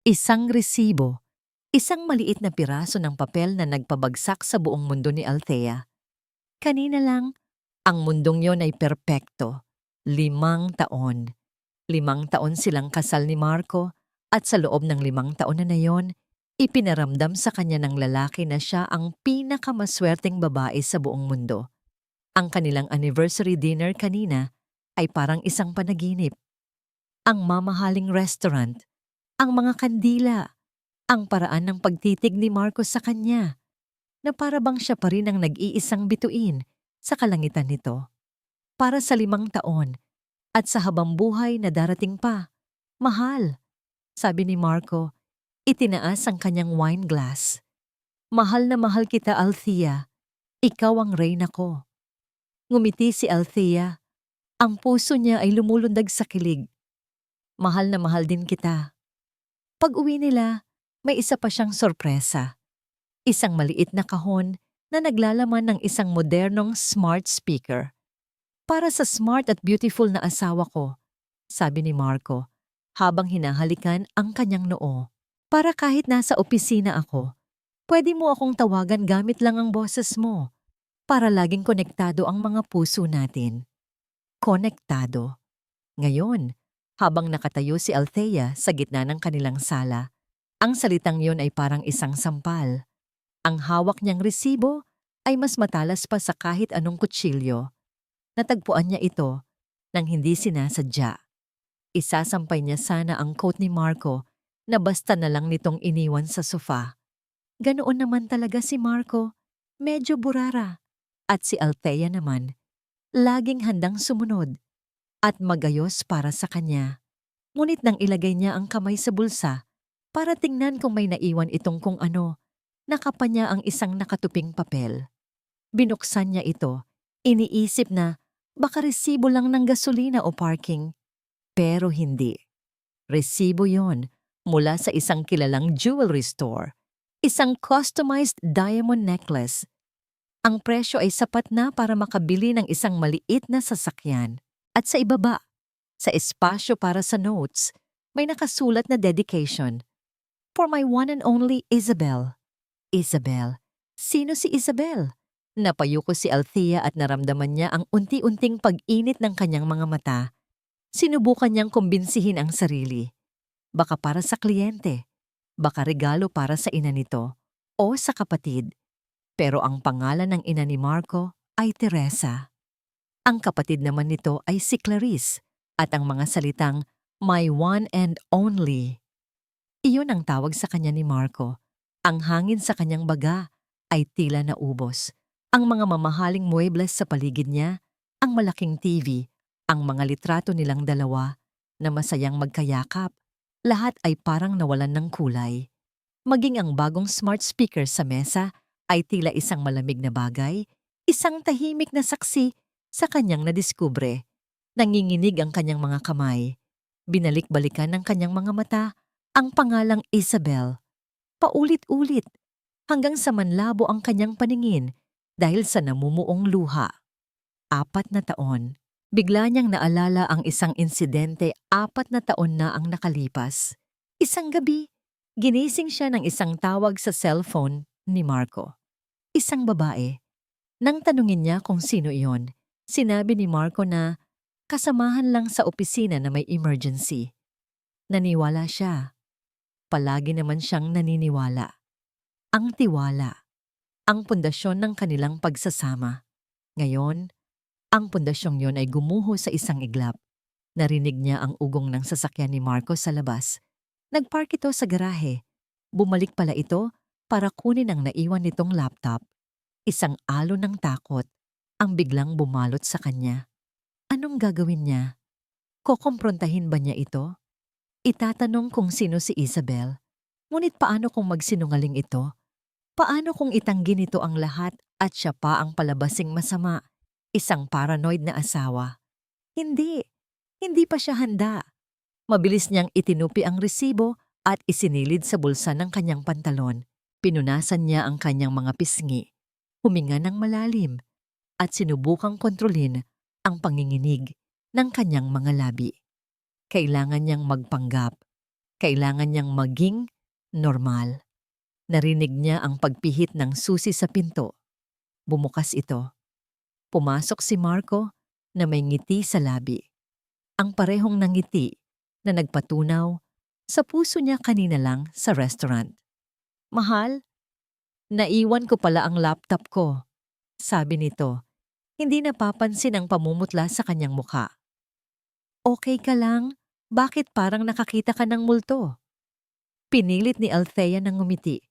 Isang resibo, isang maliit na piraso ng papel na nagpabagsak sa buong mundo ni Althea. Kanina lang, ang mundong yon ay perpekto. 5 taon. 5 taon silang kasal ni Marco at sa loob ng 5 taon na yon, ipinaramdam sa kanya ng lalaki na siya ang pinakamaswerteng babae sa buong mundo. Ang kanilang anniversary dinner kanina ay parang isang panaginip. Ang mamahaling restaurant, ang mga kandila, ang paraan ng pagtitig ni Marcos sa kanya, na para bang siya pa rin ang nag-iisang bituin sa kalangitan nito. Para sa 5 taon at sa habang buhay na darating pa. Mahal, sabi ni Marco, itinaas ang kanyang wine glass. Mahal na mahal kita, Althea. Ikaw ang reyna ko. Ngumiti si Althea. Ang puso niya ay lumulundag sa kilig. Mahal na mahal din kita. Pag-uwi nila, may isa pa siyang sorpresa. Isang maliit na kahon na naglalaman ng isang modernong smart speaker. Para sa smart at beautiful na asawa ko, sabi ni Marco, habang hinahalikan ang kanyang noo. Para kahit nasa opisina ako, pwede mo akong tawagan gamit lang ang boses mo. Para laging konektado ang mga puso natin. Konektado. Ngayon, habang nakatayo si Althea sa gitna ng kanilang sala, ang salitang yon ay parang isang sampal. Ang hawak niyang resibo ay mas matalas pa sa kahit anong kutsilyo. Natagpuan niya ito nang hindi sinasadya. Isasampay niya sana ang coat ni Marco na basta na lang nitong iniwan sa sofa. Ganoon naman talaga si Marco, medyo burara. At si Althea naman, laging handang sumunod at magayos para sa kanya. Ngunit nang ilagay niya ang kamay sa bulsa para tingnan kung may naiwan itong kung ano, nakapa niya ang isang nakatuping papel. Binuksan niya ito, iniisip na baka resibo lang ng gasolina o parking. Pero hindi. Resibo yon mula sa isang kilalang jewelry store. Isang customized diamond necklace. Ang presyo ay sapat na para makabili ng isang maliit na sasakyan. At sa ibaba, sa espasyo para sa notes, may nakasulat na dedication. For my one and only Isabel. Isabel. Sino si Isabel? Napayuko si Althea at naramdaman niya ang unti-unting pag-init ng kanyang mga mata. Sinubukan niyang kumbinsihin ang sarili. Baka para sa kliyente, baka regalo para sa ina nito, o sa kapatid. Pero ang pangalan ng ina ni Marco ay Teresa. Ang kapatid naman nito ay si Clarice at ang mga salitang my one and only. Iyon ang tawag sa kanya ni Marco. Ang hangin sa kanyang baga ay tila naubos. Ang mga mamahaling muebles sa paligid niya, ang malaking TV, ang mga litrato nilang dalawa na masayang magkayakap, lahat ay parang nawalan ng kulay. Maging ang bagong smart speaker sa mesa ay tila isang malamig na bagay, isang tahimik na saksi sa kanyang nadiskubre. Nanginginig ang kanyang mga kamay. Binalik-balikan ng kanyang mga mata ang pangalang Isabel. Paulit-ulit, hanggang sa manlabo ang kanyang paningin dahil sa namumuong luha. 4 na taon. Bigla niyang naalala ang isang insidente 4 na taon na ang nakalipas. Isang gabi, ginising siya ng isang tawag sa cellphone ni Marco. Isang babae. Nang tanungin niya kung sino iyon, sinabi ni Marco na kasamahan lang sa opisina na may emergency. Naniwala siya. Palagi naman siyang naniniwala. Ang tiwala. Ang pundasyon ng kanilang pagsasama. Ngayon, ang pundasyong yon ay gumuho sa isang iglap. Narinig niya ang ugong ng sasakyan ni Marco sa labas. Nagpark ito sa garahe. Bumalik pala ito para kunin ang naiwan nitong laptop. Isang alon ng takot ang biglang bumalot sa kanya. Anong gagawin niya? Kokomprontahin ba niya ito? Itatanong kung sino si Isabel. Ngunit paano kung magsinungaling ito? Paano kung itanggi nito ang lahat at siya pa ang palabasing masama? Isang paranoid na asawa. Hindi. Hindi pa siya handa. Mabilis niyang itinupi ang resibo at isinilid sa bulsa ng kanyang pantalon. Pinunasan niya ang kanyang mga pisngi. Huminga ng malalim at sinubukang kontrolin ang panginginig ng kanyang mga labi. Kailangan niyang magpanggap. Kailangan niyang maging normal. Narinig niya ang pagpihit ng susi sa pinto. Bumukas ito. Pumasok si Marco na may ngiti sa labi. Ang parehong nangiti na nagpatunaw sa puso niya kanina lang sa restaurant. Mahal, naiwan ko pala ang laptop ko, sabi nito. Hindi napapansin ang pamumutla sa kanyang mukha. Okay ka lang? Bakit parang nakakita ka ng multo? Pinilit ni Althea ng ngumiti.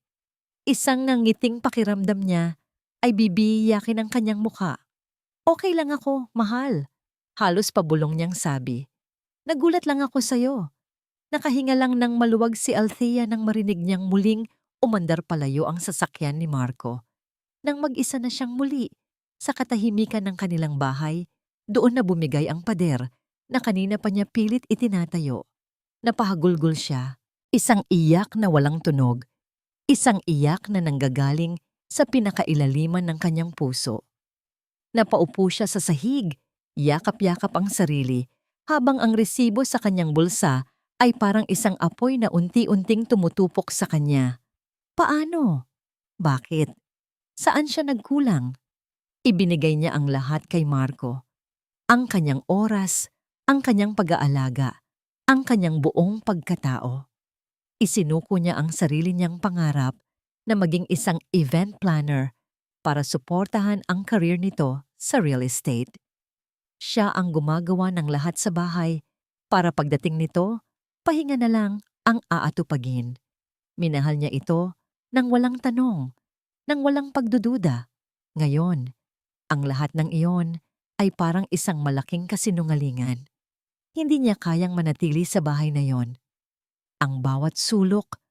Isang nangiting pakiramdam niya ay bibiyakin ang kanyang mukha. Okay lang ako, mahal. Halos pabulong niyang sabi. Nagulat lang ako sa'yo. Nakahinga lang ng maluwag si Althea nang marinig niyang muling umandar palayo ang sasakyan ni Marco. Nang mag-isa na siyang muli sa katahimikan ng kanilang bahay, doon na bumigay ang pader na kanina pa niya pilit itinatayo. Napahagulgol siya. Isang iyak na walang tunog. Isang iyak na nanggagaling sa pinakailaliman ng kanyang puso. Napaupo siya sa sahig, yakap-yakap ang sarili, habang ang resibo sa kanyang bulsa ay parang isang apoy na unti-unting tumutupok sa kanya. Paano? Bakit? Saan siya nagkulang? Ibinigay niya ang lahat kay Marco. Ang kanyang oras, ang kanyang pag-aalaga, ang kanyang buong pagkatao. Isinuko niya ang sarili niyang pangarap na maging isang event planner para suportahan ang career nito sa real estate. Siya ang gumagawa ng lahat sa bahay para pagdating nito, pahinga na lang ang aatupagin. Minahal niya ito nang walang tanong, nang walang pagdududa. Ngayon, ang lahat ng iyon ay parang isang malaking kasinungalingan. Hindi niya kayang manatili sa bahay na yon. Ang bawat sulok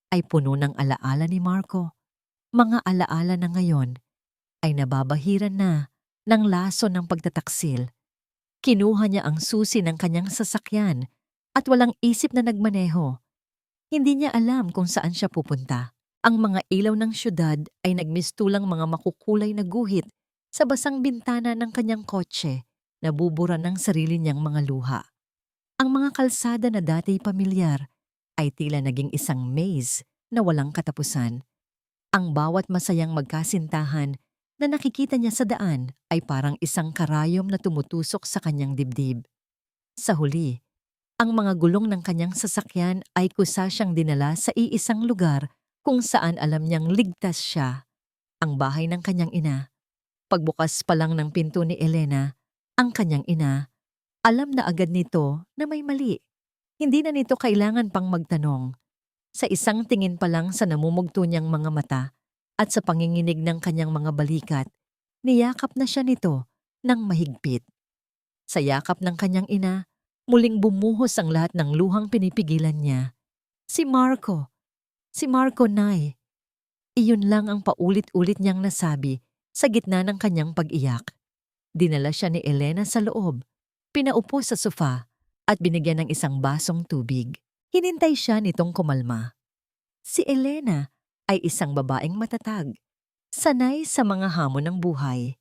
ay puno ng alaala ni Marco. Mga alaala na ngayon ay nababahiran na ng laso ng pagtataksil. Kinuha niya ang susi ng kanyang sasakyan at walang isip na nagmaneho. Hindi niya alam kung saan siya pupunta. Ang mga ilaw ng syudad ay nagmistulang mga makukulay na guhit sa basang bintana ng kanyang kotse, nabubura ng sarili niyang mga luha. Ang mga kalsada na dati pamilyar ay tila naging isang maze na walang katapusan. Ang bawat masayang magkasintahan na nakikita niya sa daan ay parang isang karayom na tumutusok sa kanyang dibdib. Sa huli, ang mga gulong ng kanyang sasakyan ay kusa siyang dinala sa iisang lugar kung saan alam niyang ligtas siya, ang bahay ng kanyang ina. Pagbukas pa lang ng pinto ni Elena, ang kanyang ina, alam na agad nito na may mali. Hindi na nito kailangan pang magtanong. Sa isang tingin pa lang sa namumugto niyang mga mata at sa panginginig ng kanyang mga balikat, niyakap na siya nito ng mahigpit. Sa yakap ng kanyang ina, muling bumuhos ang lahat ng luhang pinipigilan niya. Si Marco, Nay. Iyon lang ang paulit-ulit niyang nasabi sa gitna ng kanyang pag-iyak. Dinala siya ni Elena sa loob, pinaupo sa sofa at binigyan ng isang basong tubig. Hinintay siya nitong kumalma. Si Elena ay isang babaeng matatag, sanay sa mga hamon ng buhay.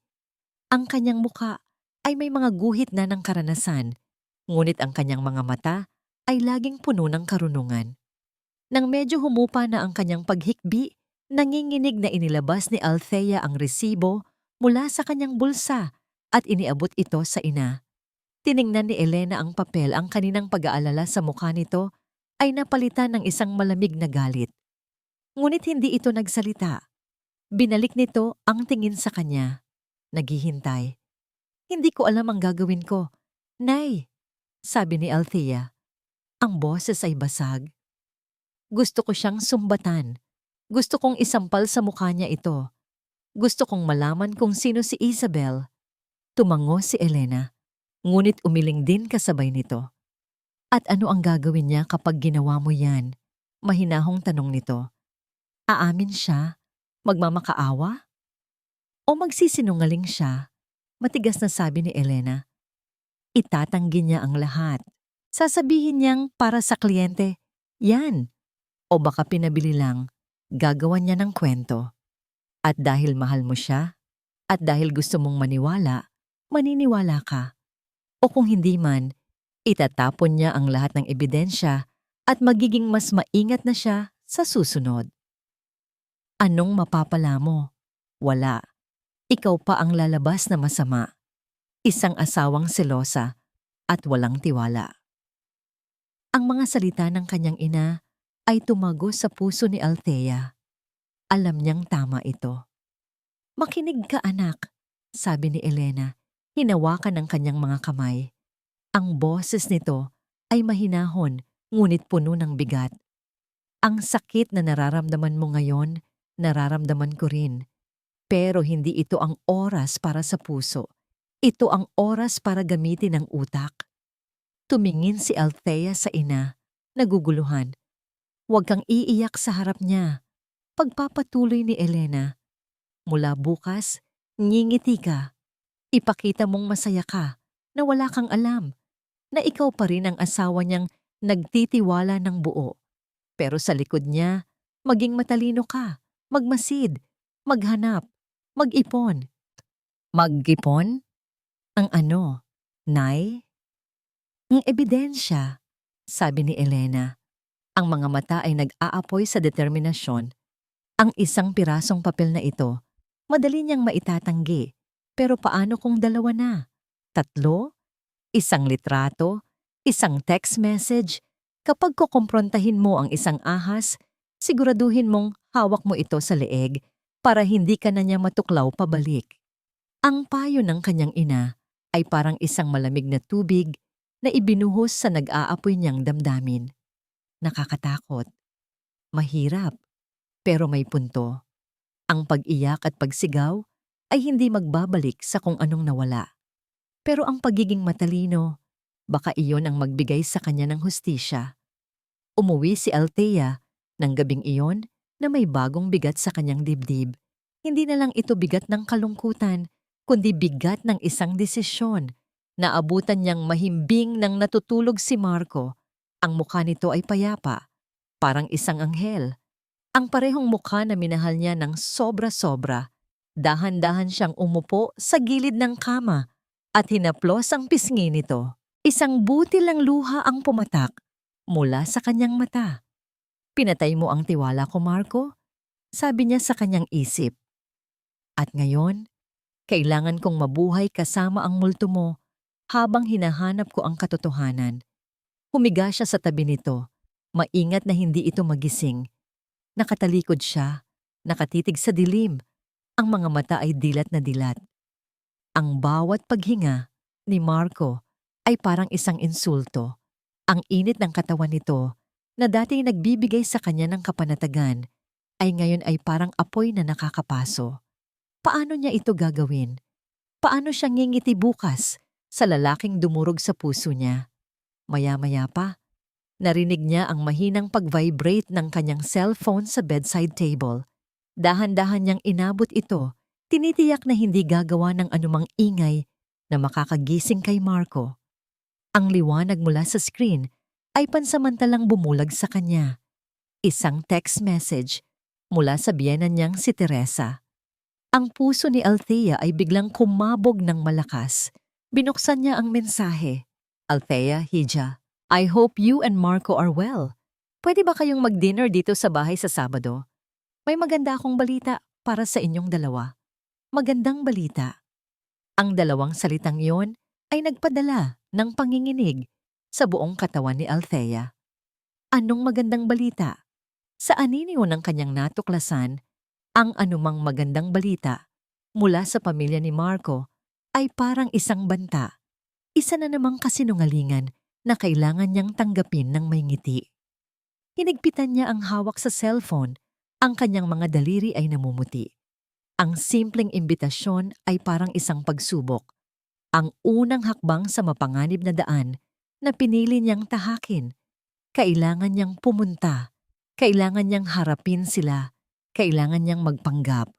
Ang kanyang muka ay may mga guhit na ng karanasan, ngunit ang kanyang mga mata ay laging puno ng karunungan. Nang medyo humupa na ang kanyang paghikbi, nanginginig na inilabas ni Althea ang resibo mula sa kanyang bulsa at iniabot ito sa ina. Tiningnan ni Elena ang papel, ang kaninang pag-aalala sa mukha nito ay napalitan ng isang malamig na galit. Ngunit hindi ito nagsalita. Binalik nito ang tingin sa kanya. Naghihintay. Hindi ko alam ang gagawin ko. Nay, sabi ni Althea. Ang boses ay basag. Gusto ko siyang sumbatan. Gusto kong isampal sa mukha niya ito. Gusto kong malaman kung sino si Isabel. Tumango si Elena. Ngunit umiling din kasabay nito. At ano ang gagawin niya kapag ginawa mo yan? Mahinahong tanong nito. Aamin siya? Magmamakaawa? O magsisinungaling siya? Matigas na sabi ni Elena. Itatanggi niya ang lahat. Sasabihin niyang para sa kliyente, yan. O baka pinabili lang, gagawan niya ng kwento. At dahil mahal mo siya, at dahil gusto mong maniwala, maniniwala ka. O kung hindi man, itatapon niya ang lahat ng ebidensya at magiging mas maingat na siya sa susunod. Anong mapapala mo? Wala. Ikaw pa ang lalabas na masama. Isang asawang selosa at walang tiwala. Ang mga salita ng kanyang ina ay tumago sa puso ni Althea. Alam niyang tama ito. "Makinig ka, anak," sabi ni Elena, hinawakan ang kanyang mga kamay. Ang boses nito ay mahinahon ngunit puno ng bigat. "Ang sakit na nararamdaman mo ngayon, nararamdaman ko rin. Pero hindi ito ang oras para sa puso. Ito ang oras para gamitin ang utak." Tumingin si Althea sa ina, naguguluhan. "Huwag kang iiyak sa harap niya." Pagpapatuloy ni Elena. "Mula bukas, ngingiti ka. Ipakita mong masaya ka, na wala kang alam, na ikaw pa rin ang asawa niyang nagtitiwala ng buo. Pero sa likod niya, maging matalino ka, magmasid, maghanap, mag-ipon." "Mag-ipon? Ang ano, Nay?" "Ang ebidensya," sabi ni Elena. Ang mga mata ay nag-aapoy sa determinasyon. Ang isang pirasong papel na ito, madali niyang maitatanggi. Pero paano kung dalawa na? 3? Isang litrato? Isang text message? Kapag kukumprontahin mo ang isang ahas, siguraduhin mong hawak mo ito sa leeg para hindi ka na niya matuklaw pabalik. Ang payo ng kanyang ina ay parang isang malamig na tubig na ibinuhos sa nag-aapoy niyang damdamin. Nakakatakot. Mahirap. Pero may punto. Ang pag-iyak at pagsigaw ay hindi magbabalik sa kung anong nawala. Pero ang pagiging matalino, baka iyon ang magbigay sa kanya ng hustisya. Umuwi si Althea ng gabing iyon na may bagong bigat sa kanyang dibdib. Hindi na lang ito bigat ng kalungkutan, kundi bigat ng isang desisyon. Naabutan niyang mahimbing nang natutulog si Marco. Ang mukha nito ay payapa, parang isang anghel. Ang parehong mukha na minahal niya ng sobra-sobra. Dahan-dahan siyang umupo sa gilid ng kama at hinaplos ang pisngi nito. Isang butil ng luha ang pumatak mula sa kanyang mata. "Pinatay mo ang tiwala ko, Marco," sabi niya sa kanyang isip. "At ngayon, kailangan kong mabuhay kasama ang multo mo habang hinahanap ko ang katotohanan." Humiga siya sa tabi nito, maingat na hindi ito magising. Nakatalikod siya, nakatitig sa dilim. Ang mga mata ay dilat na dilat. Ang bawat paghinga ni Marco ay parang isang insulto. Ang init ng katawan nito, na dating nagbibigay sa kanya ng kapanatagan, ay ngayon ay parang apoy na nakakapaso. Paano niya ito gagawin? Paano siya ngingiti bukas sa lalaking dumurog sa puso niya? Maya-maya pa, narinig niya ang mahinang pag-vibrate ng kanyang cellphone sa bedside table. Dahan-dahan niyang inabot ito, tinitiyak na hindi gagawa ng anumang ingay na makakagising kay Marco. Ang liwanag mula sa screen ay pansamantalang bumulag sa kanya. Isang text message mula sa biyenan niyang si Teresa. Ang puso ni Althea ay biglang kumabog ng malakas. Binuksan niya ang mensahe. "Althea, Hija, I hope you and Marco are well. Pwede ba kayong mag-dinner dito sa bahay sa Sabado? May maganda akong balita para sa inyong dalawa." Magandang balita. Ang dalawang salitang iyon ay nagpadala ng panginginig sa buong katawan ni Althea. Anong magandang balita? Sa aniniw ng kanyang natuklasan, ang anumang magandang balita mula sa pamilya ni Marco ay parang isang banta. Isa na namang kasinungalingan na kailangan niyang tanggapin ng may ngiti. Hinigpitan niya ang hawak sa cellphone. Ang kanyang mga daliri ay namumuti. Ang simpleng imbitasyon ay parang isang pagsubok. Ang unang hakbang sa mapanganib na daan na pinili niyang tahakin. Kailangan niyang pumunta. Kailangan niyang harapin sila. Kailangan niyang magpanggap.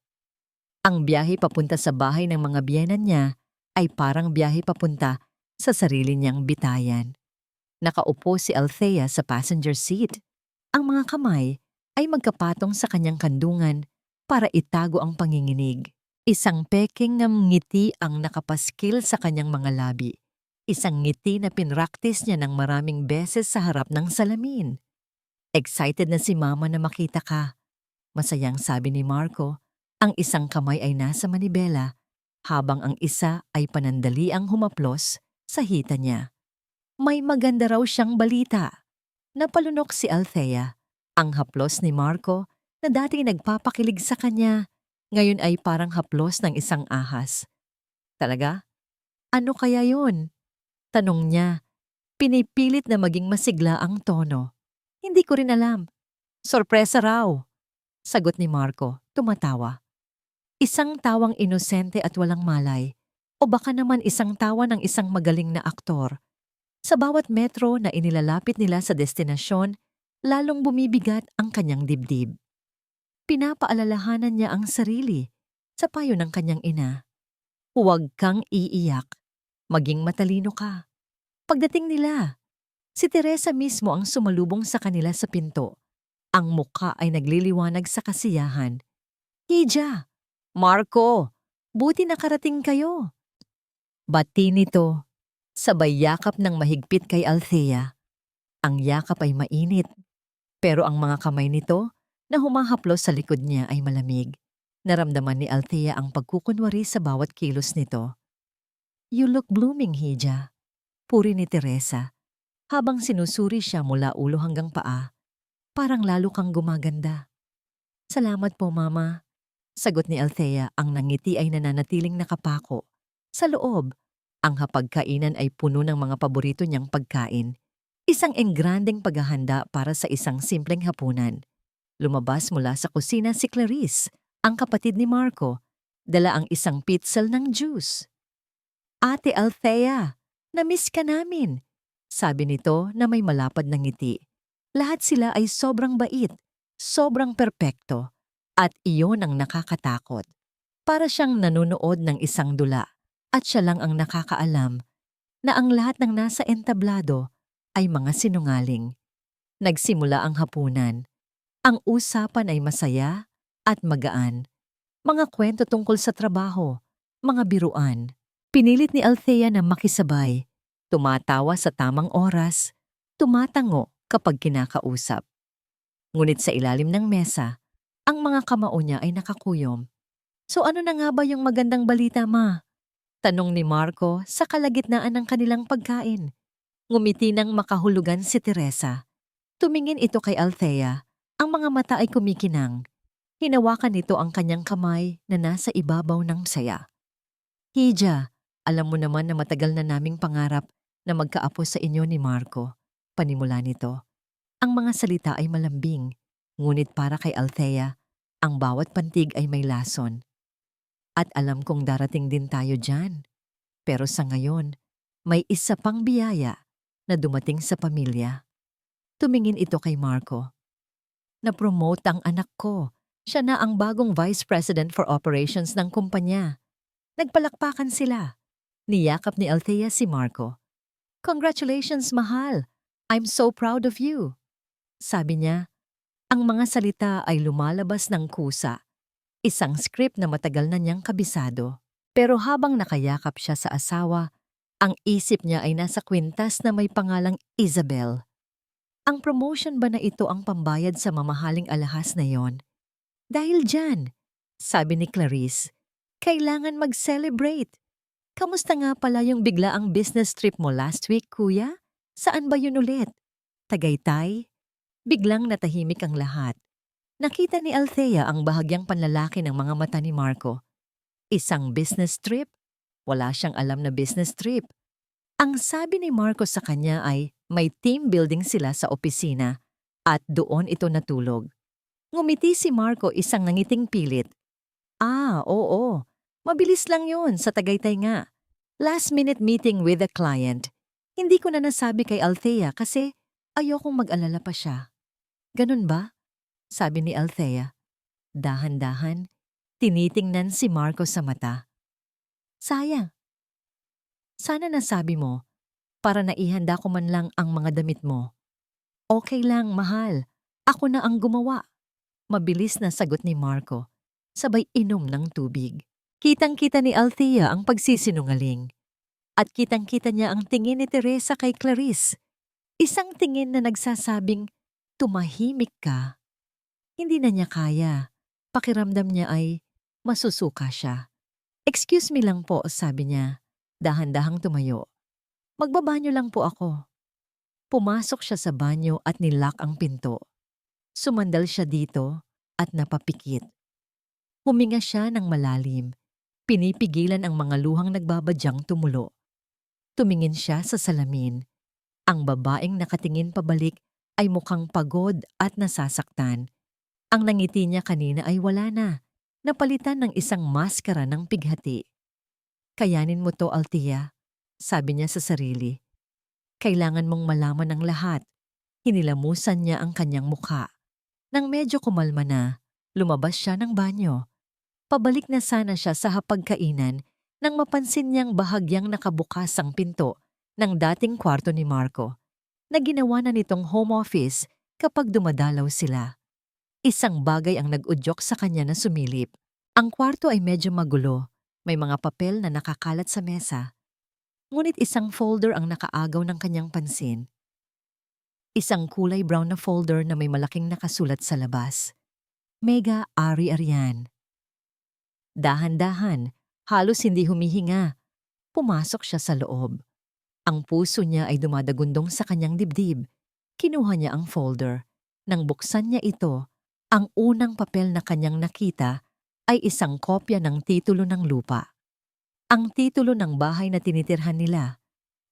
Ang biyahe papunta sa bahay ng mga biyenan niya ay parang biyahe papunta sa sarili niyang bitayan. Nakaupo si Althea sa passenger seat. Ang mga kamay ay magkapatong sa kanyang kandungan para itago ang panginginig. Isang peking ng ngiti ang nakapaskil sa kanyang mga labi. Isang ngiti na pinraktis niya ng maraming beses sa harap ng salamin. Excited na si Mama na makita ka. Masayang sabi ni Marco, ang isang kamay ay nasa manibela habang ang isa ay panandaliang humaplos sa hita niya. May maganda raw siyang balita. Napalunok si Althea. Ang haplos ni Marco na dati nagpapakilig sa kanya, ngayon ay parang haplos ng isang ahas. Talaga? Ano kaya yun? Tanong niya. Pinipilit na maging masigla ang tono. Hindi ko rin alam. Sorpresa raw. Sagot ni Marco, tumatawa. Isang tawang inosente at walang malay. O baka naman isang tawa ng isang magaling na aktor. Sa bawat metro na inilalapit nila sa destinasyon, lalong bumibigat ang kanyang dibdib. Pinapaalalahanan niya ang sarili sa payo ng kanyang ina. Huwag kang iiyak. Maging matalino ka. Pagdating nila, si Teresa mismo ang sumalubong sa kanila sa pinto. Ang mukha ay nagliliwanag sa kasiyahan. Hija! Marco! Buti nakarating kayo! Bati nito. Sabay yakap ng mahigpit kay Althea. Ang yakap ay mainit, pero ang mga kamay nito na humahaplos sa likod niya ay malamig. Naramdaman ni Althea ang pagkukunwari sa bawat kilos nito. You look blooming, Hija. Puri ni Teresa, habang sinusuri siya mula ulo hanggang paa. Parang lalo kang gumaganda. Salamat po, Mama. Sagot ni Althea, ang nangiti ay nananatiling nakapako. Sa loob, ang hapagkainan ay puno ng mga paborito niyang pagkain. Isang engrandeng paghahanda para sa isang simpleng hapunan. Lumabas mula sa kusina si Clarice, ang kapatid ni Marco. Dala ang isang pitzel ng juice. Ate Althea, na-miss ka namin. Sabi nito na may malapad na ngiti. Lahat sila ay sobrang bait, sobrang perpekto, at iyon ang nakakatakot. Para siyang nanonood ng isang dula. At siya lang ang nakakaalam na ang lahat ng nasa entablado ay mga sinungaling. Nagsimula ang hapunan. Ang usapan ay masaya at magaan. Mga kwento tungkol sa trabaho, mga biruan. Pinilit ni Althea na makisabay. Tumatawa sa tamang oras, tumatango kapag kinakausap. Ngunit sa ilalim ng mesa, ang mga kamao niya ay nakakuyom. So ano na nga ba yung magandang balita, Ma? Tanong ni Marco sa kalagitnaan ng kanilang pagkain. Ngumiti ng makahulugan si Teresa. Tumingin ito kay Althea. Ang mga mata ay kumikinang. Hinawakan nito ang kanyang kamay na nasa ibabaw ng saya. Hija, alam mo naman na matagal na naming pangarap na magkaapo sa inyo ni Marco. Panimula nito. Ang mga salita ay malambing, ngunit para kay Althea, ang bawat pantig ay may lason. At alam kong darating din tayo dyan. Pero sa ngayon, may isa pang biyaya na dumating sa pamilya. Tumingin ito kay Marco. Na-promote ang anak ko. Siya na ang bagong Vice President for Operations ng kumpanya. Nagpalakpakan sila. Niyakap ni Althea si Marco. Congratulations, mahal. I'm so proud of you. Sabi niya, ang mga salita ay lumalabas ng kusa. Isang script na matagal na niyang kabisado. Pero habang nakayakap siya sa asawa, ang isip niya ay nasa kwintas na may pangalang Isabel. Ang promotion ba na ito ang pambayad sa mamahaling alahas na yon? Dahil dyan, sabi ni Clarice, kailangan mag-celebrate. Kamusta nga pala yung biglaang business trip mo last week, kuya? Saan ba yun ulit? Tagaytay? Biglang natahimik ang lahat. Nakita ni Althea ang bahagyang panlalaki ng mga mata ni Marco. Isang business trip? Wala siyang alam na business trip. Ang sabi ni Marco sa kanya ay may team building sila sa opisina at doon ito natulog. Ngumiti si Marco, isang nangiting pilit. Ah, oo. Mabilis lang yun, sa Tagaytay nga. Last minute meeting with a client. Hindi ko na nasabi kay Althea kasi ayokong mag-alala pa siya. Ganun ba? Sabi ni Althea. Dahan-dahan, tinitingnan si Marco sa mata. Sayang. Sana nasabi mo, para naihanda ko man lang ang mga damit mo. Okay lang, mahal. Ako na ang gumawa. Mabilis na sagot ni Marco, sabay inom ng tubig. Kitang-kita ni Althea ang pagsisinungaling. At kitang-kita niya ang tingin ni Teresa kay Clarice. Isang tingin na nagsasabing, tumahimik ka. Hindi na niya kaya. Pakiramdam niya ay masusuka siya. "Excuse me lang po," sabi niya. Dahan-dahang tumayo. "Magbabanyo lang po ako." Pumasok siya sa banyo at nilock ang pinto. Sumandal siya dito at napapikit. Huminga siya ng malalim. Pinipigilan ang mga luhang nagbabadyang tumulo. Tumingin siya sa salamin. Ang babaeng nakatingin pabalik ay mukhang pagod at nasasaktan. Ang nangiti niya kanina ay wala na. Napalitan ng isang maskara ng pighati. "Kayanin mo to, Althea," sabi niya sa sarili. "Kailangan mong malaman ang lahat." Hinilamusan niya ang kanyang mukha. Nang medyo kumalma na, lumabas siya ng banyo. Pabalik na sana siya sa hapagkainan nang mapansin niyang bahagyang nakabukas ang pinto ng dating kwarto ni Marco, na ginawa na nitong home office kapag dumadalaw sila. Isang bagay ang nag-udyok sa kanya na sumilip. Ang kwarto ay medyo magulo. May mga papel na nakakalat sa mesa. Ngunit isang folder ang nakaagaw ng kanyang pansin. Isang kulay brown na folder na may malaking nakasulat sa labas. Mega Ari-Arian. Dahan-dahan, halos hindi humihinga. Pumasok siya sa loob. Ang puso niya ay dumadagundong sa kanyang dibdib. Kinuha niya ang folder. Nang buksan niya ito, ang unang papel na kanyang nakita ay isang kopya ng titulo ng lupa. Ang titulo ng bahay na tinitirhan nila.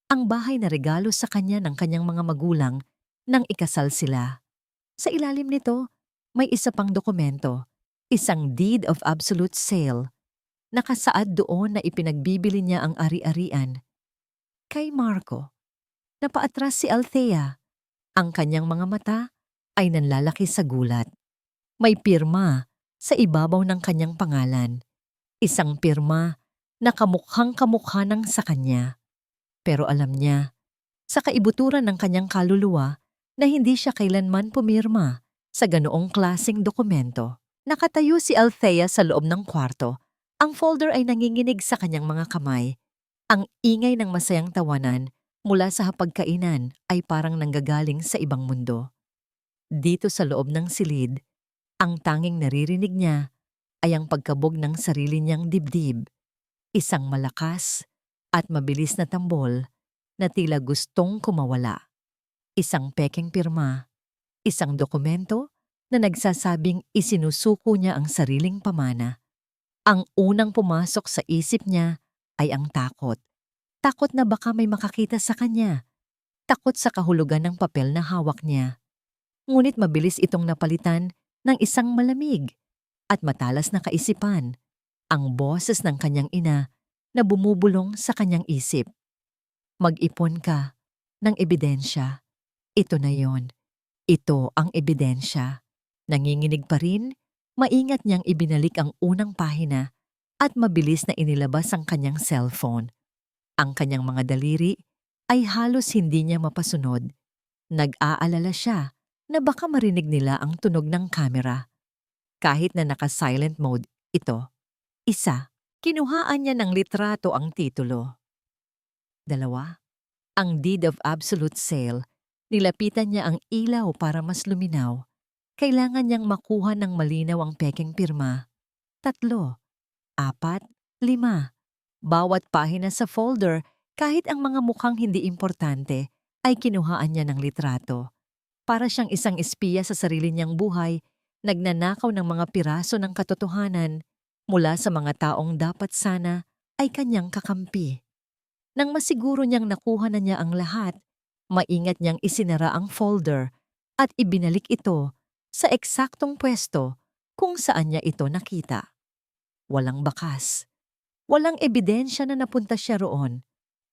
Ang bahay na regalo sa kanya ng kanyang mga magulang nang ikasal sila. Sa ilalim nito, may isa pang dokumento, isang deed of absolute sale. Nakasaad doon na ipinagbibili niya ang ari-arian. Kay Marco. Napaatras si Althea. Ang kanyang mga mata ay nanlalaki sa gulat. May pirma sa ibabaw ng kanyang pangalan. Isang pirma na kamukhang-kamukha ng sa kanya. Pero alam niya, sa kaibuturan ng kanyang kaluluwa, na hindi siya kailanman pumirma sa ganoong klaseng dokumento. Nakatayo si Althea sa loob ng kwarto. Ang folder ay nanginginig sa kanyang mga kamay. Ang ingay ng masayang tawanan mula sa hapagkainan ay parang nanggagaling sa ibang mundo. Dito sa loob ng silid, ang tanging naririnig niya ay ang pagkabog ng sarili niyang dibdib. Isang malakas at mabilis na tambol na tila gustong kumawala. Isang pekeng pirma, isang dokumento na nagsasabing isinusuko niya ang sariling pamana. Ang unang pumasok sa isip niya ay ang takot. Takot na baka may makakita sa kanya. Takot sa kahulugan ng papel na hawak niya. Ngunit mabilis itong napalitan ng isang malamig at matalas na kaisipan, ang boses ng kanyang ina na bumubulong sa kanyang isip. "Mag-ipon ka ng ebidensya. Ito na yon. Ito ang ebidensya." Nanginginig pa rin, maingat niyang ibinalik ang unang pahina at mabilis na inilabas ang kanyang cellphone. Ang kanyang mga daliri ay halos hindi niya mapasunod. Nag-aalala siya na baka marinig nila ang tunog ng kamera. Kahit na naka-silent mode ito. Isa, kinuhaan niya ng litrato ang titulo. Dalawa, ang deed of absolute sale. Nilapitan niya ang ilaw para mas luminaw. Kailangan niyang makuha ng malinaw ang pekeng pirma. 3, 4, 5. Bawat pahina sa folder, kahit ang mga mukhang hindi importante, ay kinuhaan niya ng litrato. Para siyang isang espiya sa sarili niyang buhay, nagnanakaw ng mga piraso ng katotohanan mula sa mga taong dapat sana ay kanyang kakampi. Nang masiguro niyang nakuha na niya ang lahat, maingat niyang isinara ang folder at ibinalik ito sa eksaktong pwesto kung saan niya ito nakita. Walang bakas. Walang ebidensya na napunta siya roon.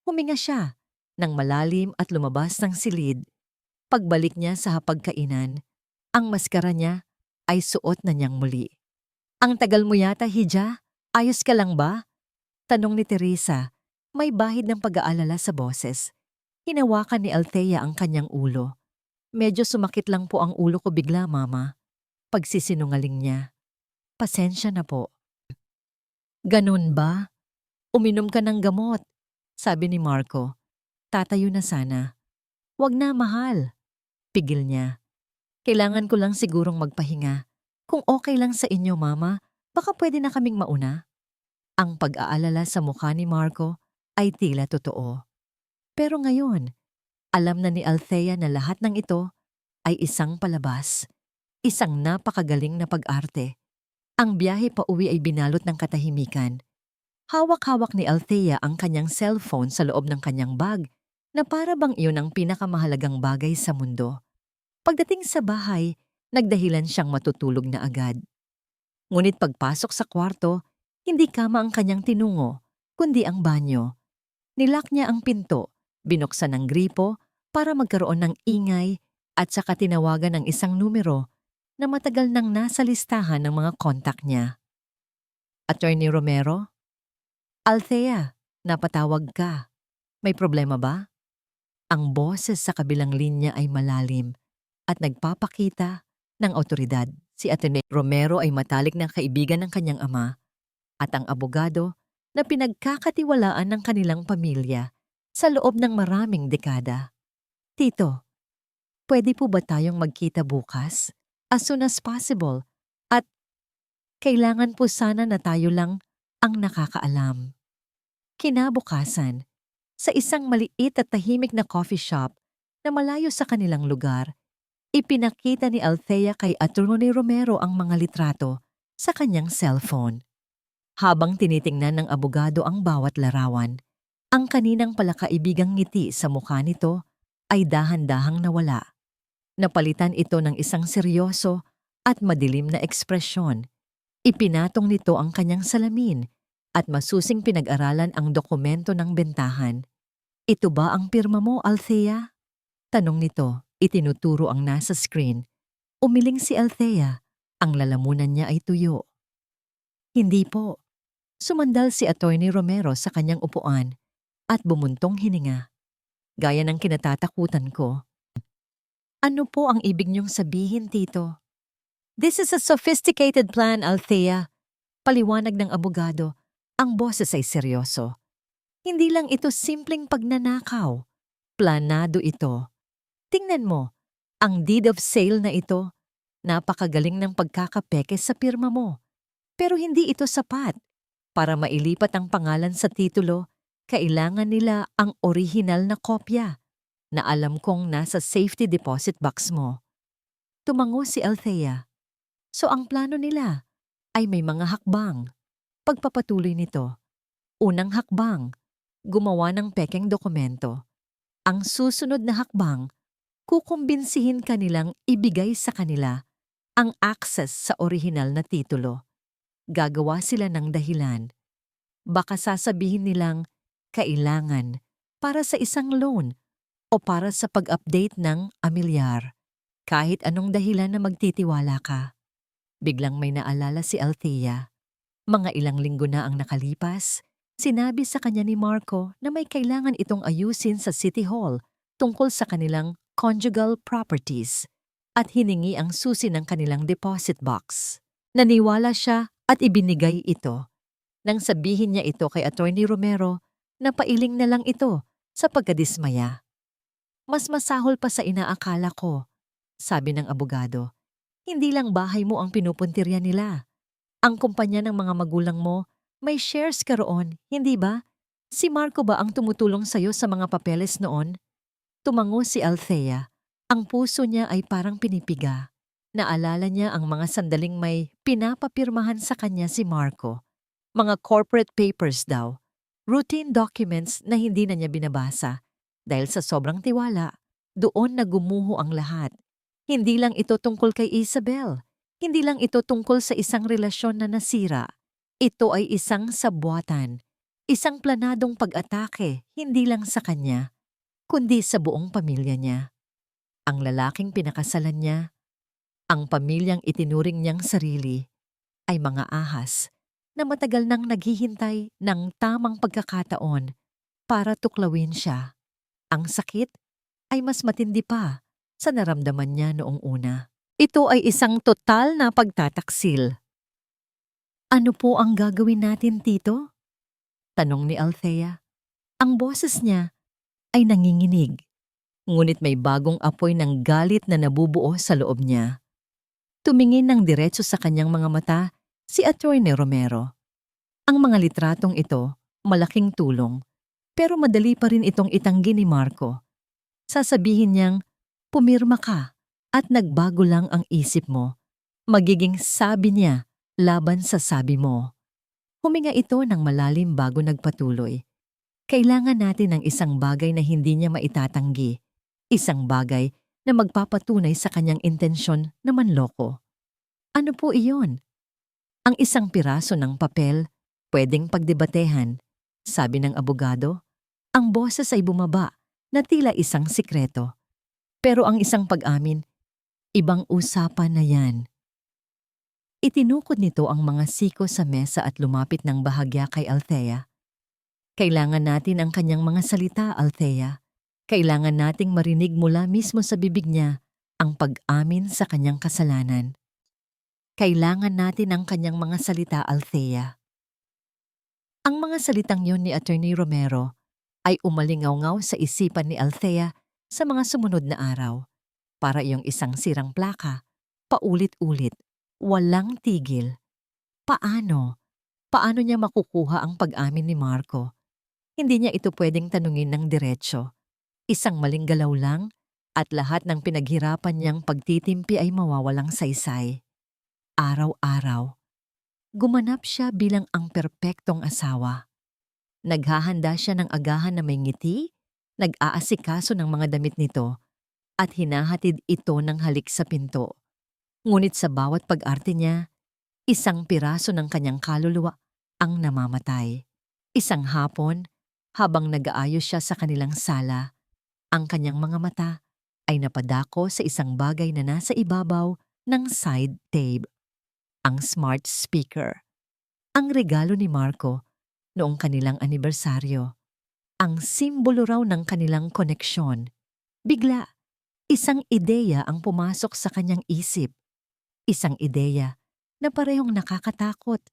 Huminga siya ng malalim at lumabas ng silid. Pagbalik niya sa hapagkainan, ang maskara niya ay suot na niyang muli. "Ang tagal mo yata, Hija. Ayos ka lang ba?" Tanong ni Teresa, may bahid ng pag-aalala sa boses. Hinawakan ni Althea ang kanyang ulo. "Medyo sumakit lang po ang ulo ko bigla, Mama." Pagsisinungaling niya. "Pasensya na po." "Ganun ba? Uminom ka ng gamot," sabi ni Marco. "Tatayo na sana." "Wag na, mahal." Pigil niya. Kailangan ko lang sigurong magpahinga. Kung okay lang sa inyo, Mama, baka pwede na kaming mauna. Ang pag-aalala sa mukha ni Marco ay tila totoo. Pero ngayon, alam na ni Althea na lahat ng ito ay isang palabas, isang napakagaling na pag-arte. Ang biyahe pa uwi ay binalot ng katahimikan. Hawak-hawak ni Althea ang kanyang cellphone sa loob ng kanyang bag na para bang iyon ang pinakamahalagang bagay sa mundo. Pagdating sa bahay, nagdahilan siyang matutulog na agad. Ngunit pagpasok sa kwarto, hindi kama ang kanyang tinungo, kundi ang banyo. Nilak niya ang pinto, binuksan ang gripo para magkaroon ng ingay at saka tinawagan ng isang numero na matagal nang nasa listahan ng mga kontak niya. Attorney Romero? Althea, napatawag ka. May problema ba? Ang boses sa kabilang linya ay malalim at nagpapakita ng awtoridad. Si Atty. Romero ay matalik na kaibigan ng kanyang ama at ang abogado na pinagkakatiwalaan ng kanilang pamilya sa loob ng maraming dekada. Tito, pwede po ba tayong magkita bukas? As soon as possible. At kailangan po sana na tayo lang ang nakakaalam. Kinabukasan, sa isang maliit at tahimik na coffee shop na malayo sa kanilang lugar, ipinakita ni Althea kay Atty. Romero ang mga litrato sa kanyang cellphone. Habang tinitingnan ng abogado ang bawat larawan, ang kaninang palakaibigang ngiti sa mukha nito ay dahan-dahang nawala. Napalitan ito ng isang seryoso at madilim na ekspresyon. Ipinatong nito ang kanyang salamin at masusing pinag-aralan ang dokumento ng bentahan. Ito ba ang pirma mo, Althea? Tanong nito, itinuturo ang nasa screen. Umiling si Althea, ang lalamunan niya ay tuyo. Hindi po. Sumandal si Atty. Romero sa kanyang upuan at bumuntong hininga. Gaya ng kinatatakutan ko. Ano po ang ibig niyong sabihin, Tito? This is a sophisticated plan, Althea. Paliwanag ng abogado. Ang boses ay seryoso. Hindi lang ito simpleng pagnanakaw. Planado ito. Tingnan mo, ang deed of sale na ito, napakagaling ng pagkakapeke sa pirma mo. Pero hindi ito sapat. Para mailipat ang pangalan sa titulo, kailangan nila ang orihinal na kopya na alam kong nasa safety deposit box mo. Tumango si Althea. So ang plano nila ay may mga hakbang. Pagpapatuloy nito, unang hakbang, gumawa ng pekeng dokumento. Ang susunod na hakbang, kukumbinsihin kanilang ibigay sa kanila ang access sa orihinal na titulo. Gagawa sila ng dahilan. Baka sasabihin nilang kailangan para sa isang loan o para sa pag-update ng amilyar. Kahit anong dahilan na magtitiwala ka. Biglang may naalala si Althea. Mga ilang linggo na ang nakalipas, sinabi sa kanya ni Marco na may kailangan itong ayusin sa City Hall tungkol sa kanilang conjugal properties at hiningi ang susi ng kanilang deposit box. Naniwala siya at ibinigay ito. Nang sabihin niya ito kay Atty. Romero, napailing na lang ito sa pagkadismaya. Mas masahol pa sa inaakala ko, sabi ng abogado. Hindi lang bahay mo ang pinupuntirya nila. Ang kumpanya ng mga magulang mo, may shares ka roon, hindi ba? Si Marco ba ang tumutulong sa'yo sa mga papeles noon? Tumango si Althea. Ang puso niya ay parang pinipiga. Naalala niya ang mga sandaling may pinapapirmahan sa kanya si Marco. Mga corporate papers daw. Routine documents na hindi na niya binabasa. Dahil sa sobrang tiwala, doon na gumuho ang lahat. Hindi lang ito tungkol kay Isabel. Hindi lang ito tungkol sa isang relasyon na nasira. Ito ay isang sabwatan. Isang planadong pag-atake, hindi lang sa kanya, kundi sa buong pamilya niya. Ang lalaking pinakasalan niya, ang pamilyang itinuring niyang sarili, ay mga ahas na matagal nang naghihintay ng tamang pagkakataon para tuklawin siya. Ang sakit ay mas matindi pa sa naramdaman niya noong una. Ito ay isang total na pagtataksil. Ano po ang gagawin natin, Tito? Tanong ni Althea. Ang boses niya ay nanginginig. Ngunit may bagong apoy ng galit na nabubuo sa loob niya. Tumingin ng diretso sa kanyang mga mata si Atty. Romero. Ang mga litratong ito, malaking tulong, pero madali pa rin itong itanggi ni Marco. Sasabihin niyang, pumirma ka at nagbago lang ang isip mo. Magiging sabi niya laban sa sabi mo. Huminga ito ng malalim bago nagpatuloy. Kailangan natin ng isang bagay na hindi niya maitatanggi. Isang bagay na magpapatunay sa kanyang intensyon na manloko. Ano po iyon? Ang isang piraso ng papel, pwedeng pagdebatehan. Sabi ng abogado, ang boses ay bumaba na tila isang sikreto. Pero ang isang pag-amin, ibang usapan na yan. Itinukod nito ang mga siko sa mesa at lumapit ng bahagya kay Althea. Kailangan natin ang kanyang mga salita, Althea. Kailangan nating marinig mula mismo sa bibig niya ang pag-amin sa kanyang kasalanan. Kailangan natin ang kanyang mga salita, Althea. Ang mga salitang yon ni Atty. Romero ay umalingaw-ngaw sa isipan ni Althea sa mga sumunod na araw. Para iyong isang sirang plaka, paulit-ulit, walang tigil. Paano? Paano niya makukuha ang pag-amin ni Marco? Hindi niya ito pwedeng tanungin ng diretsyo. Isang maling galaw lang at lahat ng pinaghirapan niyang pagtitimpi ay mawawalang saysay. Araw-araw, gumanap siya bilang ang perpektong asawa. Naghahanda siya ng agahan na may ngiti, nag-aasikaso ng mga damit nito, at hinahatid ito ng halik sa pinto. Ngunit sa bawat pag-arte niya, isang piraso ng kanyang kaluluwa ang namamatay. Isang hapon, habang nag-aayos siya sa kanilang sala, ang kanyang mga mata ay napadako sa isang bagay na nasa ibabaw ng side table. Ang smart speaker. Ang regalo ni Marco noong kanilang anibersaryo. Ang simbolo raw ng kanilang koneksyon. Bigla, isang ideya ang pumasok sa kanyang isip. Isang ideya na parehong nakakatakot